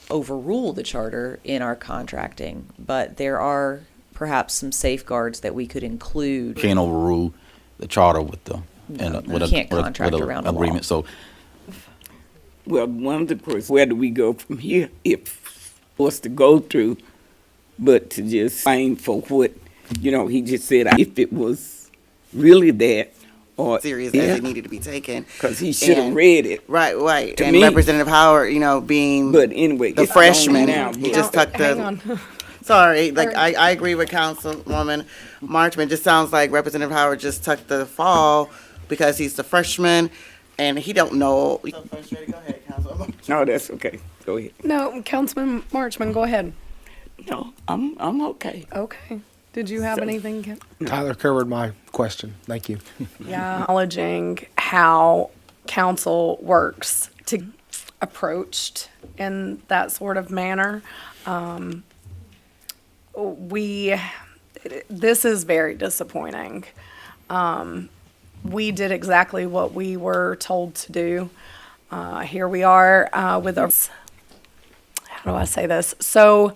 overrule the charter in our contracting, but there are perhaps some safeguards that we could include. can't overrule the charter with the You can't contract around the law. agreement. So Well, one of the questions, where do we go from here if what's to go through, but to just find for what, you know, he just said if it was really that, or Serious as it needed to be taken. because he should have And- read it. Right. To And me. Representative Howard, you know, being But anyway, the it's freshman, gone now, he but- just tucked Hang the, on. sorry, like, I agree with Councilwoman Marchman. Just sounds like Representative Howard just tucked the fall because he's the freshman and he don't know. Go ahead, Councilwoman. No, that's okay. Go ahead. No, Councilman Marchman, go ahead. No, I'm okay. Okay. Did you have anything? Kim? Tyler covered my question. Thank you. Yeah. Acknowledging how council works to approached in that sort of manner. This is very disappointing. We did exactly what we were told to do. Here we are with our, how do I say this? So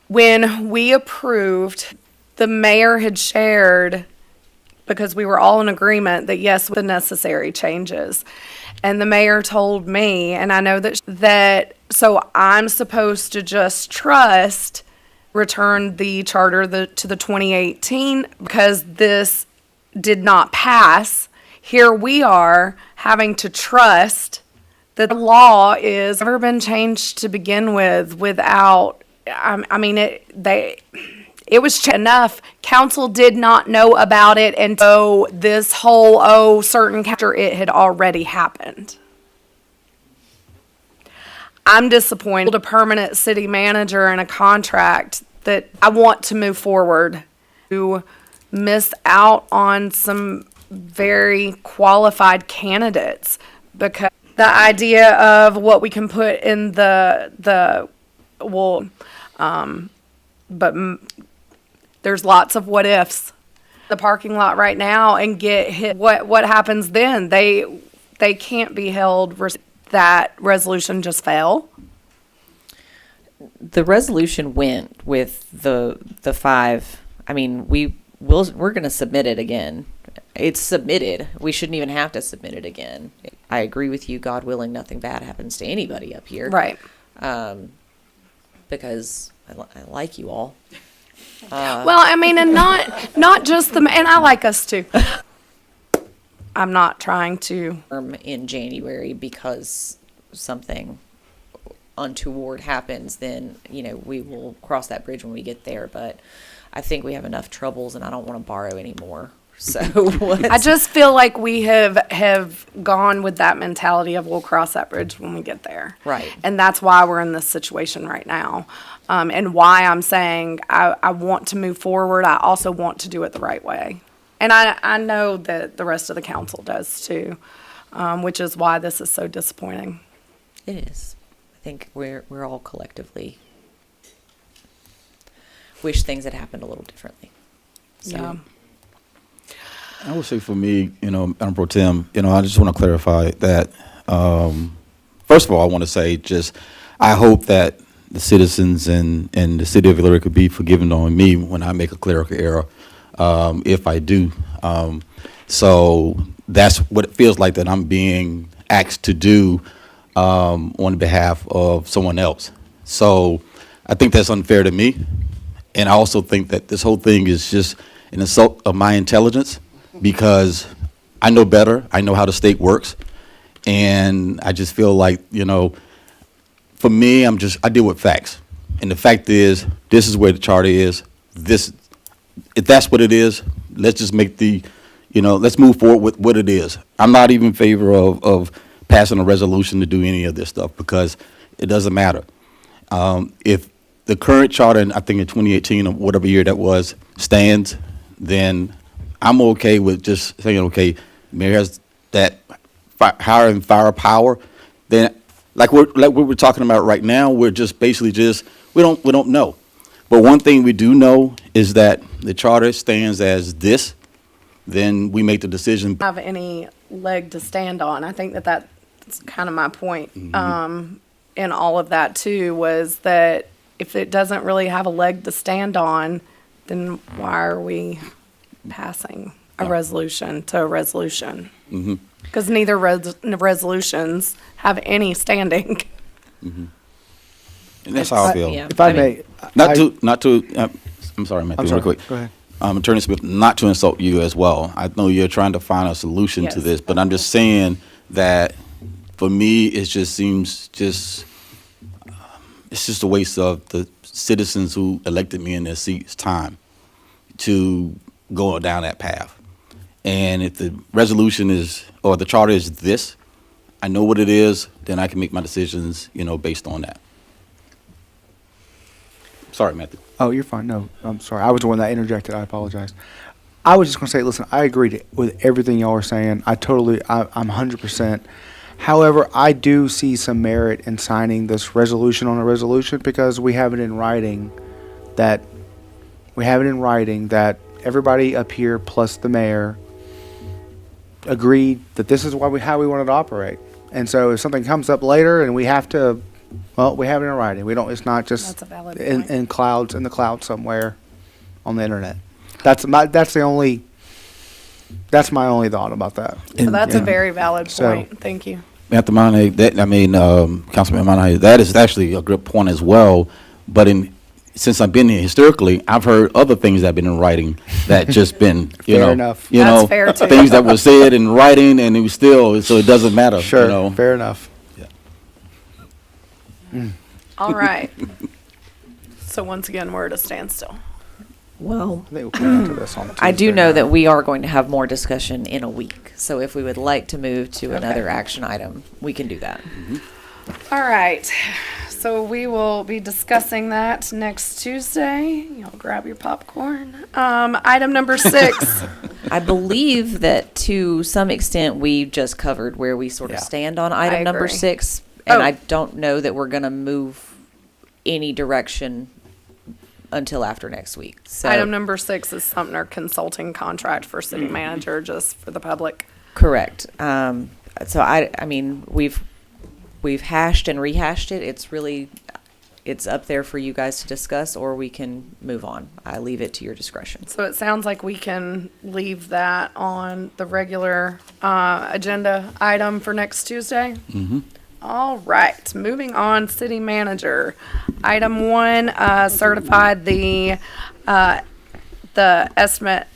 when we approved, the mayor had shared, because we were all in agreement that yes, the necessary changes. And the mayor told me, and I know that so I'm supposed to just trust, return the charter to the 2018 because this did not pass. Here we are having to trust that the law is never been changed to begin with without, I mean, it was enough. Council did not know about it until this whole, certain after it had already happened. I'm disappointed. A permanent city manager and a contract that I want to move forward to miss out on some very qualified candidates because the idea of what we can put in but there's lots of what ifs. The parking lot right now and get hit. What happens then? They can't be held. That resolution just fell. The resolution went with the five. I mean, we're going to submit it again. It's submitted. We shouldn't even have to submit it again. I agree with you. God willing, nothing bad happens to anybody up here. Right. Because I like you all. Well, I mean, and not just and I like us too. I'm not trying to. In January because something untoward happens, then, we will cross that bridge when we get there. But I think we have enough troubles and I don't want to borrow anymore. So I just feel like we have gone with that mentality of we'll cross that bridge when we get there. Right. And that's why we're in this situation right now. And why I'm saying I want to move forward. I also want to do it the right way. And I know that the rest of the council does too, which is why this is so disappointing. it is. I think we're all collectively wish things had happened a little differently. So. Yeah. I would say for me, Madam Pro Tem, I just want to clarify that, first of all, I want to say I hope that the citizens and the city of Villa Rica be forgiven on me when I make a clerical error, if I do. So that's what it feels like that I'm being asked to do on behalf of someone else. So I think that's unfair to me. And I also think that this whole thing is just an insult of my intelligence, because I know better. I know how the state works. And I just feel like, for me, I deal with facts. And the fact is, this is where the charter is. If that's what it is, let's just make let's move forward with what it is. I'm not even in favor of passing a resolution to do any of this stuff, because it doesn't matter. If the current charter, I think in 2018 or whatever year that was, stands, then I'm okay with just saying, okay, mayor has that higher and firepower. Then, like what we're talking about right now, we're just basically we don't know. But one thing we do know is that the charter stands as this. Then we make the decision. Have any leg to stand on. I think that's kind of my point. Mm-hmm. In all of that too, was that if it doesn't really have a leg to stand on, then why are we passing a resolution to a resolution? Mm-hmm. Because neither resolutions have any standing. Mm-hmm. And that's how I feel. Yeah. If I may, I'm sorry, Matthew, I'm sorry. real quick. Go ahead. Attorney Smith, not to insult you as well. I know you're trying to find a solution to Yes. this, but I'm just saying that for me, it just seems it's just a waste of the citizens who elected me in their seats' time to go down that path. And if the resolution or the charter is this, I know what it is, then I can make my decisions, based on that. Sorry, Matthew. Oh, you're fine. No, I'm sorry. I was the one that interjected. I apologize. I was just going to say, listen, I agree with everything y'all are saying. I'm 100%. However, I do see some merit in signing this resolution on a resolution, because we have it in writing that everybody up here plus the mayor agreed that this is how we wanted to operate. And so if something comes up later and we have to, well, we have it in writing. It's not just That's a valid in point. the cloud somewhere on the internet. That's my only thought about that. So that's a very valid So- point. Thank you. Councilman Monahay, that is actually a good point as well. But since I've been here historically, I've heard other things that have been in writing that just been, Fair enough. That's fair, too. things that were said in writing, and it was still, so it doesn't matter. Sure, fair enough. All right. So once again, we're at a standstill. Well, I think we'll come back to this on I do Tuesday know now. that we are going to have more discussion in a week. So if we would like to move to another action item, we can do that. All right. So we will be discussing that next Tuesday. Y'all grab your popcorn. Item number 6. I believe that to some extent we just covered where we sort of stand on I item number agree. 6. And Oh. I don't know that we're going to move any direction until after next week. So Item number 6 is Sumner Consulting Contract for City Manager, just for the public. correct. So I mean, we've hashed and rehashed it. It's up there for you guys to discuss, or we can move on. I leave it to your discretion. So it sounds like we can leave that on the regular agenda item for next Tuesday. Mm-hmm. All right, moving on, City Manager. Item 1, certified the estimate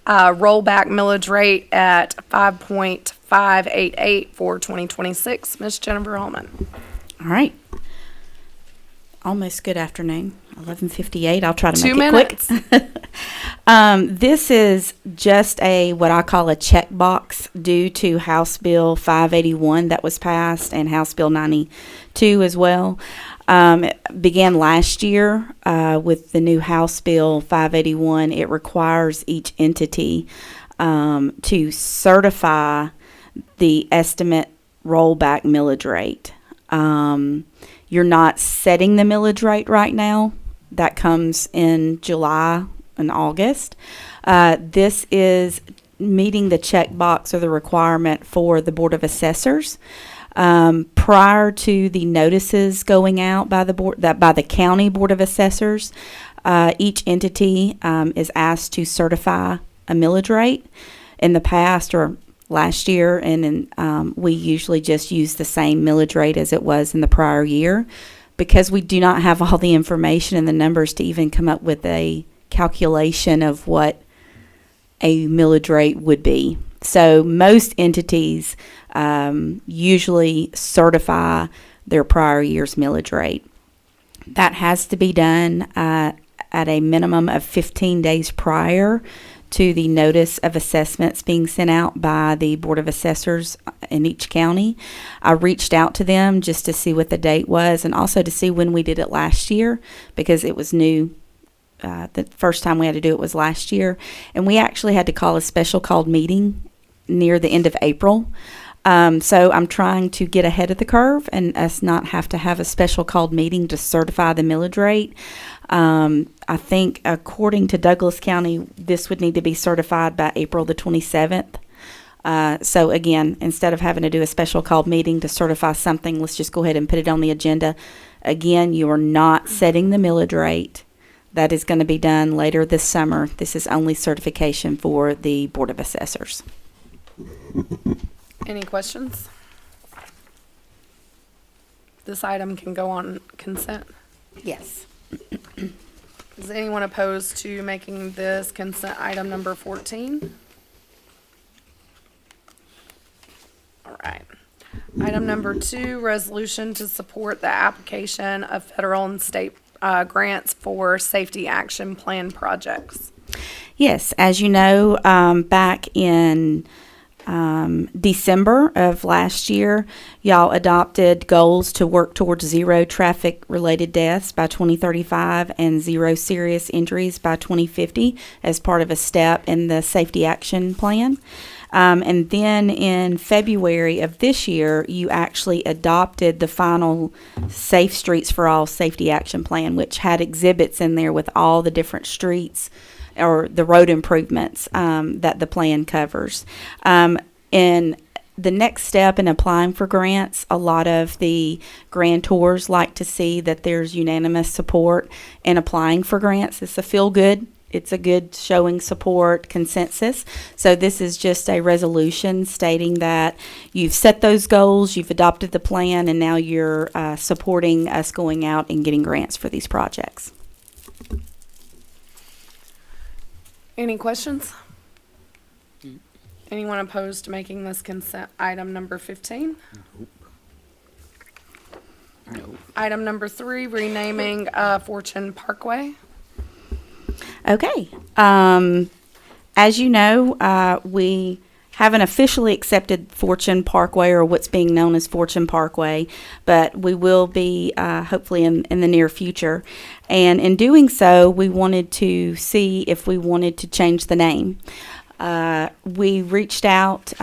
rollback millage rate at 5.588 for 2026. Ms. Jennifer Hallman. All right. Almost good afternoon. 11:58. I'll try to 2 make minutes. it quick. This is just what I call a checkbox due to House Bill 581 that was passed and House Bill 92 as well. It began last year with the new House Bill 581. It requires each entity to certify the estimate rollback millage rate. You're not setting the millage rate right now. That comes in July and August. This is meeting the checkbox or the requirement for the Board of Assessors. Prior to the notices going out by the County Board of Assessors, each entity is asked to certify a millage rate. In the past or last year, we usually just use the same millage rate as it was in the prior year, because we do not have all the information and the numbers to even come up with a calculation of what a millage rate would be. So most entities usually certify their prior year's millage rate. That has to be done at a minimum of 15 days prior to the notice of assessments being sent out by the Board of Assessors in each county. I reached out to them just to see what the date was and also to see when we did it last year, because it was new. The first time we had to do it was last year, and we actually had to call a special called meeting near the end of April. So I'm trying to get ahead of the curve and us not have to have a special called meeting to certify the millage rate. I think according to Douglas County, this would need to be certified by April the 27th. So again, instead of having to do a special called meeting to certify something, let's just go ahead and put it on the agenda. Again, you are not setting the millage rate. That is going to be done later this summer. This is only certification for the Board of Assessors. Any questions? This item can go on consent. Yes. Is anyone opposed to making this consent item number 14? All right. Item number 2, resolution to support the application of federal and state grants for safety action plan projects. Yes, as you know, back in December of last year, y'all adopted goals to work towards 0 traffic-related deaths by 2035 and 0 serious injuries by 2050 as part of a step in the safety action plan. And then in February of this year, you actually adopted the final Safe Streets for All safety action plan, which had exhibits in there with all the different streets or the road improvements that the plan covers. In the next step in applying for grants, a lot of the grantors like to see that there's unanimous support in applying for grants. It's a feel-good. It's a good showing support consensus. So this is just a resolution stating that you've set those goals, you've adopted the plan, and now you're supporting us going out and getting grants for these projects. Any questions? Anyone opposed to making this consent item number 15? No. Item number 3, renaming Fortune Parkway. Okay. As you know, we haven't officially accepted Fortune Parkway, or what's being known as Fortune Parkway, but we will be hopefully in the near future. And in doing so, we wanted to see if we wanted to change the name. We reached out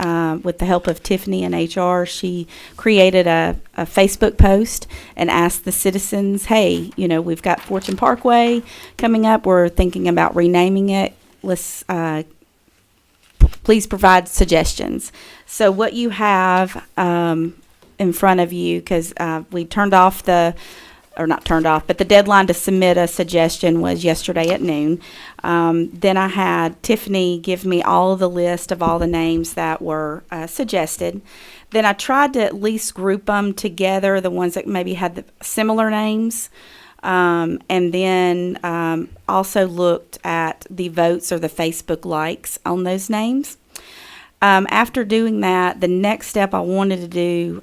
with the help of Tiffany in HR. She created a Facebook post and asked the citizens, hey, you know, we've got Fortune Parkway coming up. We're thinking about renaming it. Let's please provide suggestions. So what you have in front of you, because we turned off not turned off, but the deadline to submit a suggestion was yesterday at noon. Then I had Tiffany give me all of the list of all the names that were suggested. Then I tried to at least group them together, the ones that maybe had the similar names. And then also looked at the votes or the Facebook likes on those names. After doing that, the next step I wanted to do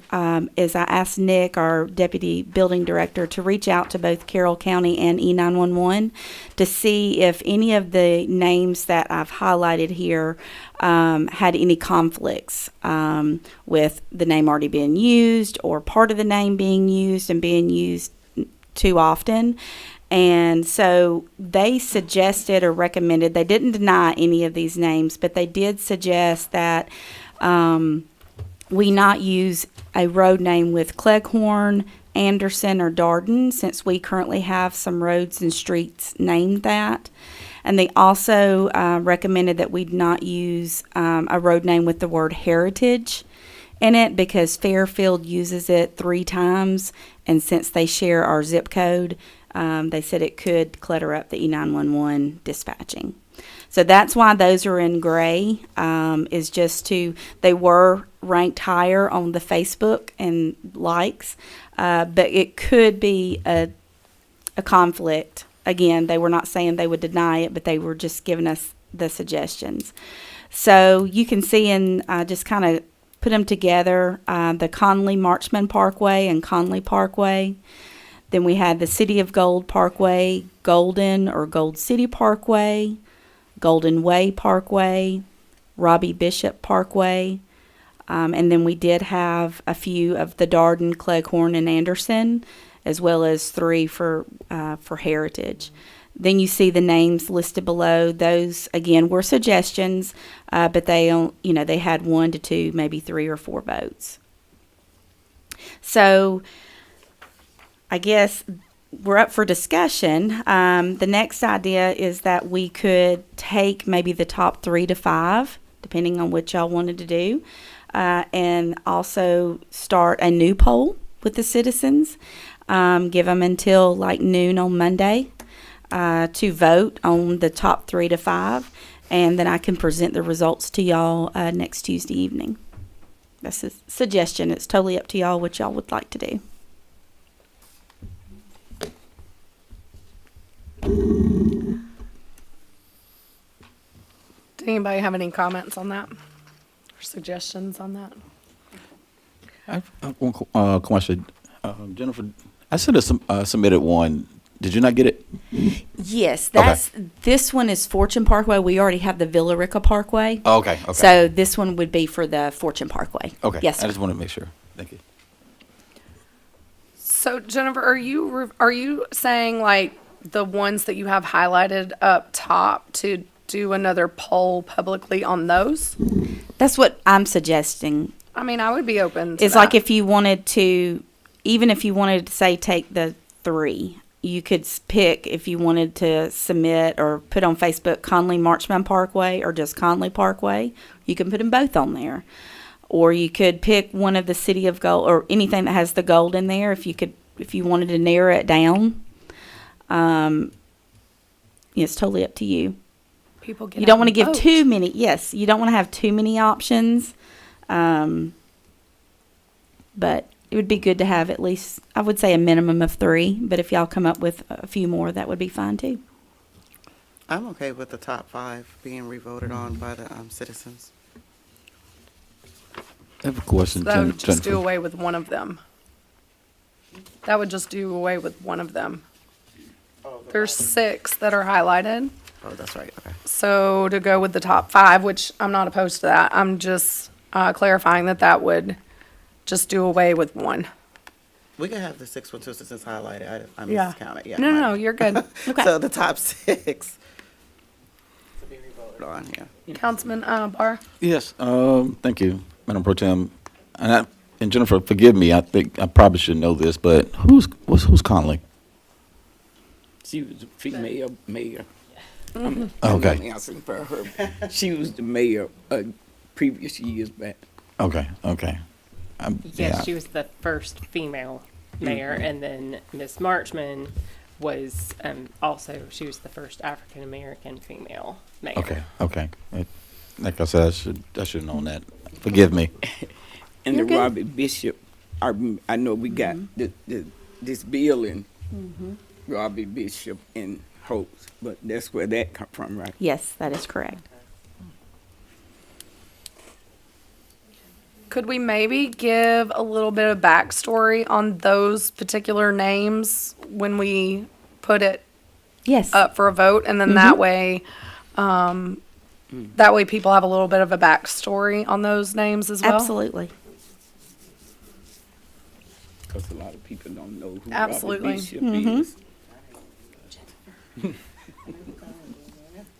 is I asked Nick, our deputy building director, to reach out to both Carroll County and E911 to see if any of the names that I've highlighted here had any conflicts with the name already being used or part of the name being used and being used too often. And so they suggested or recommended, they didn't deny any of these names, but they did suggest that we not use a road name with Cleghorn, Anderson, or Darden, since we currently have some roads and streets named that. And they also recommended that we not use a road name with the word heritage in it, because Fairfield uses it 3 times, and since they share our zip code, they said it could clutter up the E911 dispatching. So that's why those are in gray, is just they were ranked higher on the Facebook and likes, but it could be a conflict. Again, they were not saying they would deny it, but they were just giving us the suggestions. So you can see in just kind of put them together, the Conley Marchman Parkway and Conley Parkway. Then we had the City of Gold Parkway, Golden or Gold City Parkway, Golden Way Parkway, Robbie Bishop Parkway, and then we did have a few of the Darden, Cleghorn, and Anderson, as well as 3 for Heritage. Then you see the names listed below. Those, again, were suggestions, but they had 1 to 2, maybe 3 or 4 votes. So I guess we're up for discussion. The next idea is that we could take maybe the top 3 to 5, depending on what y'all wanted to do, and also start a new poll with the citizens. Give them until like noon on Monday to vote on the top 3 to 5, and then I can present the results to y'all next Tuesday evening. That's a suggestion. It's totally up to y'all what y'all would like to do. Did anybody have any comments on that or suggestions on that? I have one question. Jennifer, I should have submitted one. Did you not get it? Yes, Okay. this one is Fortune Parkway. We already have the Villa Rica Parkway. Oh, okay. Okay. So this one would be for the Fortune Parkway. Okay. Yes, I sir. just want to make sure. Thank you. So Jennifer, are you saying like the ones that you have highlighted up top to do another poll publicly on those? That's what I'm suggesting. I mean, I would be open to It's that. like if you wanted to, even if you wanted to say take the 3, you could pick if you wanted to submit or put on Facebook Conley Marchman Parkway or just Conley Parkway. You can put them both on there. Or you could pick one of the City of Gold or anything that has the gold in there if you wanted to narrow it down. It's totally up to you. People get You don't out want to and give vote. too many. Yes, you don't want to have too many options. But it would be good to have at least, I would say, a minimum of 3. But if y'all come up with a few more, that would be fine too. I'm okay with the top 5 being revoted on by the citizens. I have a question, That would just do Jennifer. away with one of them. That would just do away with one of them. There's 6 that are highlighted. Oh, that's right. Okay. So to go with the top 5, which I'm not opposed to that, I'm just clarifying that would just do away with one. We can have the 6th one too, since it's highlighted. I Yeah. miscounted. Yeah. No, you're good. Okay. So the top 6 to be revoted on here. Councilman Barr? Yes. Thank you, Madam Pro Tem. And Jennifer, forgive me. I think I probably should know this, but who's Conley? She was a female mayor. Okay. I'm answering for her. She was the mayor previous years back. Okay. Yes, she was the first female mayor, and then Miss Marchman was also, she was the first African American female mayor. Okay. Like I said, I should have known that. Forgive me. And You're the good. Robbie Bishop, I know we got this bill, and Robbie Bishop and Hopes, but that's where that come from, right? Yes, that is correct. Could we maybe give a little bit of backstory on those particular names when we put it Yes. up for a vote? And then that way people have a little bit of a backstory on those names as well? Absolutely. Because a lot of people don't know who Absolutely. Robbie Bishop is.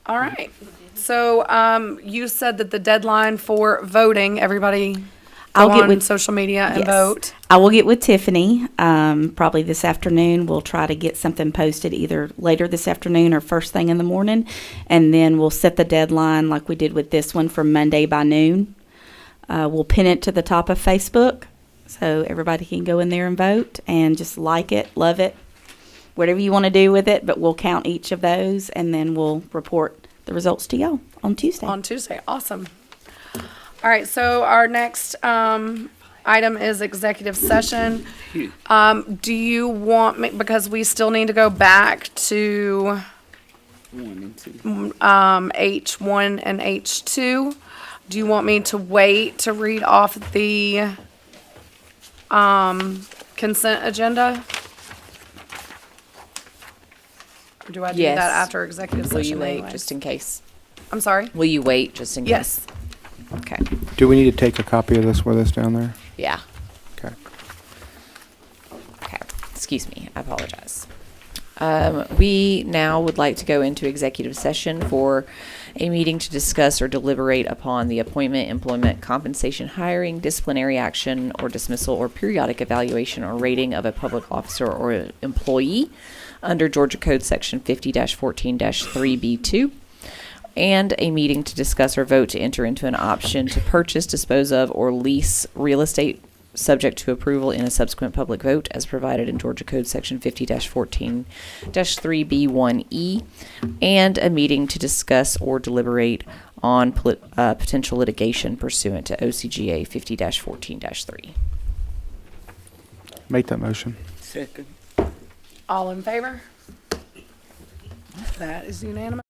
All right. So you said that the deadline for voting, everybody I'll go get on with- social media and Yes. vote. I will get with Tiffany, probably this afternoon. We'll try to get something posted either later this afternoon or first thing in the morning. And then we'll set the deadline like we did with this one for Monday by noon. We'll pin it to the top of Facebook so everybody can go in there and vote and just like it, love it, whatever you want to do with it. But we'll count each of those and then we'll report the results to y'all on Tuesday. On Tuesday. Awesome. All right. So our next item is executive session. Do you want me, because we still need to go back to 1 and 2. H1 and H2, do you want me to wait to read off the consent agenda? Or do I do Yes. that after executive Will you session wait, anyways? just in case? I'm sorry? Will you wait, just in case? Yes. Okay, Do we need to take a copy of this with us down there? yeah. Okay. Okay, excuse me, I apologize. We now would like to go into executive session for a meeting to discuss or deliberate upon the appointment, employment, compensation, hiring, disciplinary action, or dismissal, or periodic evaluation or rating of a public officer or employee under Georgia Code Section 50-14-3B2. And a meeting to discuss or vote to enter into an option to purchase, dispose of, or lease real estate subject to approval in a subsequent public vote as provided in Georgia Code Section 50-14-3B1E, and a meeting to discuss or deliberate on potential litigation pursuant to OCGA 50-14-3. Make that motion. Second. All in favor? That is unanimous.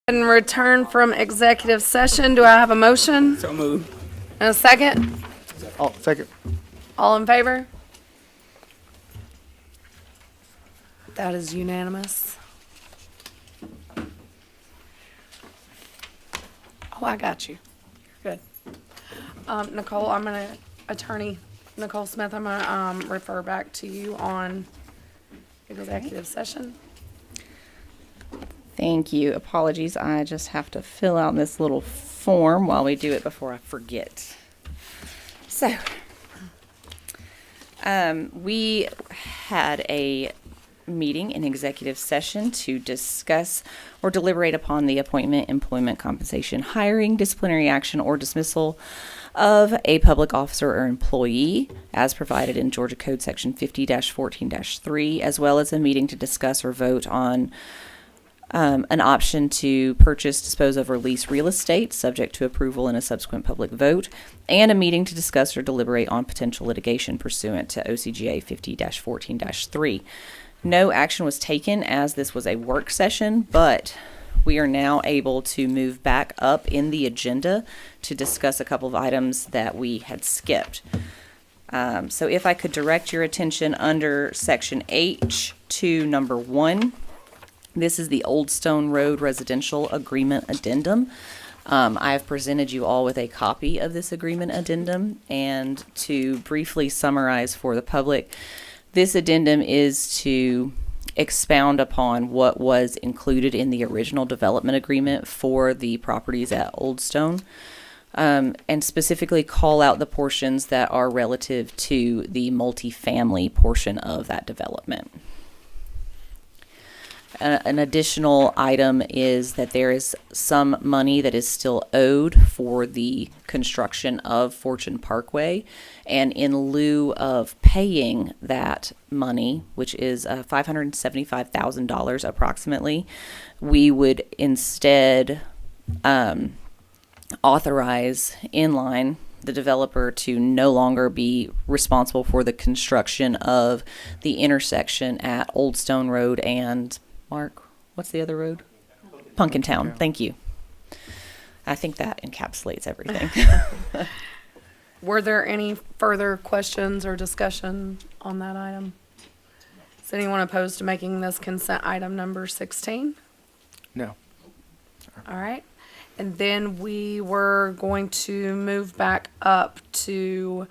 And return from executive session. Do I have a motion? So moved. And a second? Oh, second. All in favor? That is unanimous. Oh, I got you. You're good. Nicole, Attorney Nicole Smith, I'm gonna, refer back to you on executive session. Thank you. Apologies. I just have to fill out this little form while we do it before I forget. So, we had a meeting in executive session to discuss or deliberate upon the appointment, employment, compensation, hiring, disciplinary action, or dismissal of a public officer or employee as provided in Georgia Code Section 50-14-3, as well as a meeting to discuss or vote on an option to purchase, dispose of, or lease real estate, subject to approval in a subsequent public vote, and a meeting to discuss or deliberate on potential litigation pursuant to OCGA 50-14-3. No action was taken as this was a work session, but we are now able to move back up in the agenda to discuss a couple of items that we had skipped. So if I could direct your attention under Section H to number 1. This is the Old Stone Road Residential Agreement Addendum. I have presented you all with a copy of this agreement addendum, and to briefly summarize for the public, this addendum is to expound upon what was included in the original development agreement for the properties at Old Stone, and specifically call out the portions that are relative to the multifamily portion of that development. An additional item is that there is some money that is still owed for the construction of Fortune Parkway, and in lieu of paying that money, which is $575,000 approximately, we would instead authorize inline the developer to no longer be responsible for the construction of the intersection at Old Stone Road and Mark, what's the other road? Punkintown. Thank you. I think that encapsulates everything. Were there any further questions or discussion on that item? Is anyone opposed to making this consent item number 16? No. All right. And then we were going to move back up to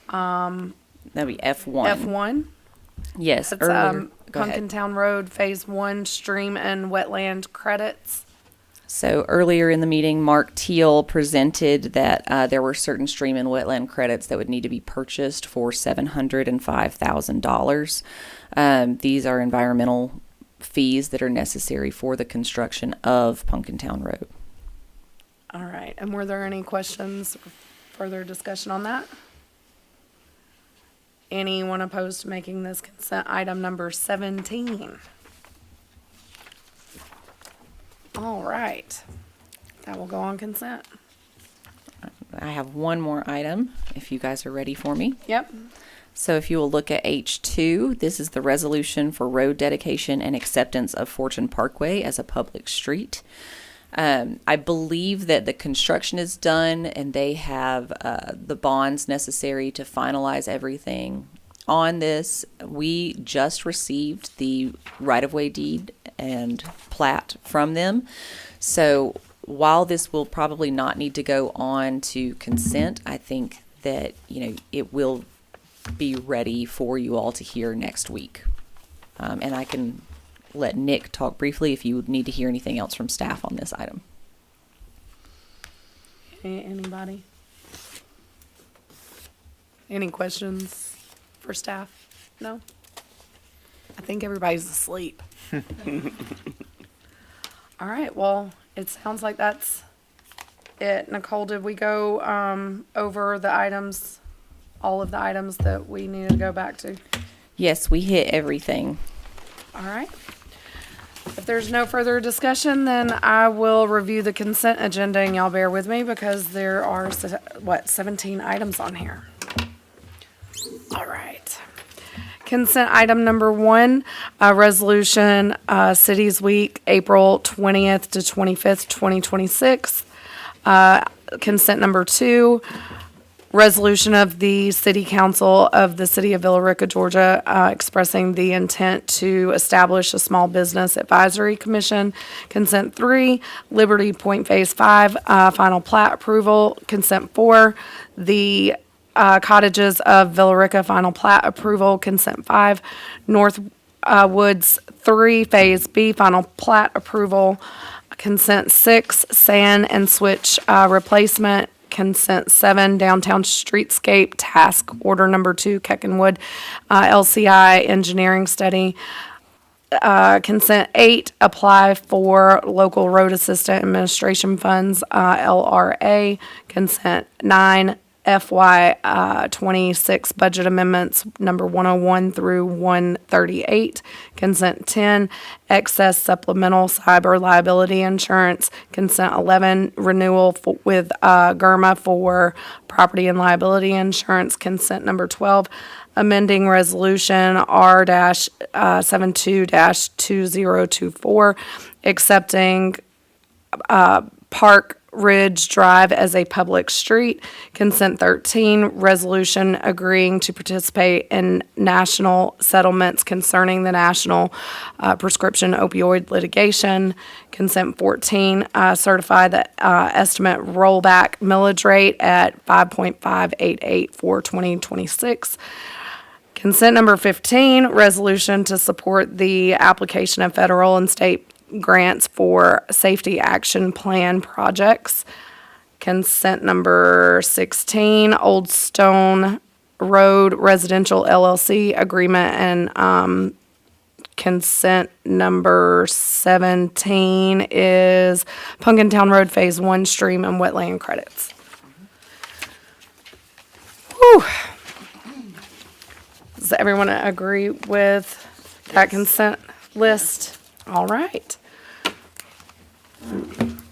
That'd be F1. F1. Yes, It's earlier. Go ahead. Punkintown Road Phase 1 stream and wetland credits. So earlier in the meeting, Mark Teal presented that there were certain stream and wetland credits that would need to be purchased for $705,000. These are environmental fees that are necessary for the construction of Punkintown Road. All right. And were there any questions or further discussion on that? Anyone opposed to making this consent item number 17? All right. That will go on consent. I have one more item, if you guys are ready for me. Yep. So if you will look at H2, this is the resolution for road dedication and acceptance of Fortune Parkway as a public street. I believe that the construction is done and they have the bonds necessary to finalize everything on this. We just received the right-of-way deed and plat from them. So while this will probably not need to go on to consent, I think that, it will be ready for you all to hear next week. And I can let Nick talk briefly if you need to hear anything else from staff on this item. Anybody? Any questions for staff? No? I think everybody's asleep. All right, well, it sounds like that's it. Nicole, did we go over the items, all of the items that we needed to go back to? Yes, we hit everything. All right. If there's no further discussion, then I will review the consent agenda, and y'all bear with me because there are, 17 items on here. All right. Consent item number 1, resolution, Cities Week, April 20th to 25th, 2026. Consent number 2, resolution of the City Council of the City of Villa Rica, Georgia, expressing the intent to establish a Small Business Advisory Commission. Consent 3, Liberty Point Phase 5, final plat approval. Consent 4, the cottages of Villa Rica, final plat approval. Consent 5, North Woods 3, Phase B, final plat approval. Consent 6, sand and switch replacement. Consent 7, downtown streetscape task order number 2, Keckenwood LCI engineering study. Consent 8, apply for local road assistant administration funds, LRA. Consent 9, FY 26 budget amendments number 101 through 138. Consent 10, excess supplemental cyber liability insurance. Consent 11, renewal with GERMA for property and liability insurance. Consent number 12, amending resolution R-72-2024, accepting Park Ridge Drive as a public street. Consent 13, resolution agreeing to participate in national settlements concerning the national prescription opioid litigation. Consent 14, certify the estimate rollback millage rate at 5.588 for 2026. Consent number 15, resolution to support the application of federal and state grants for safety action plan projects. Consent number 16, Old Stone Road Residential LLC agreement, and consent number 17 is Punkintown Road Phase 1 stream and wetland credits. Whew. Does everyone agree with that consent list? All right.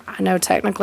I know technically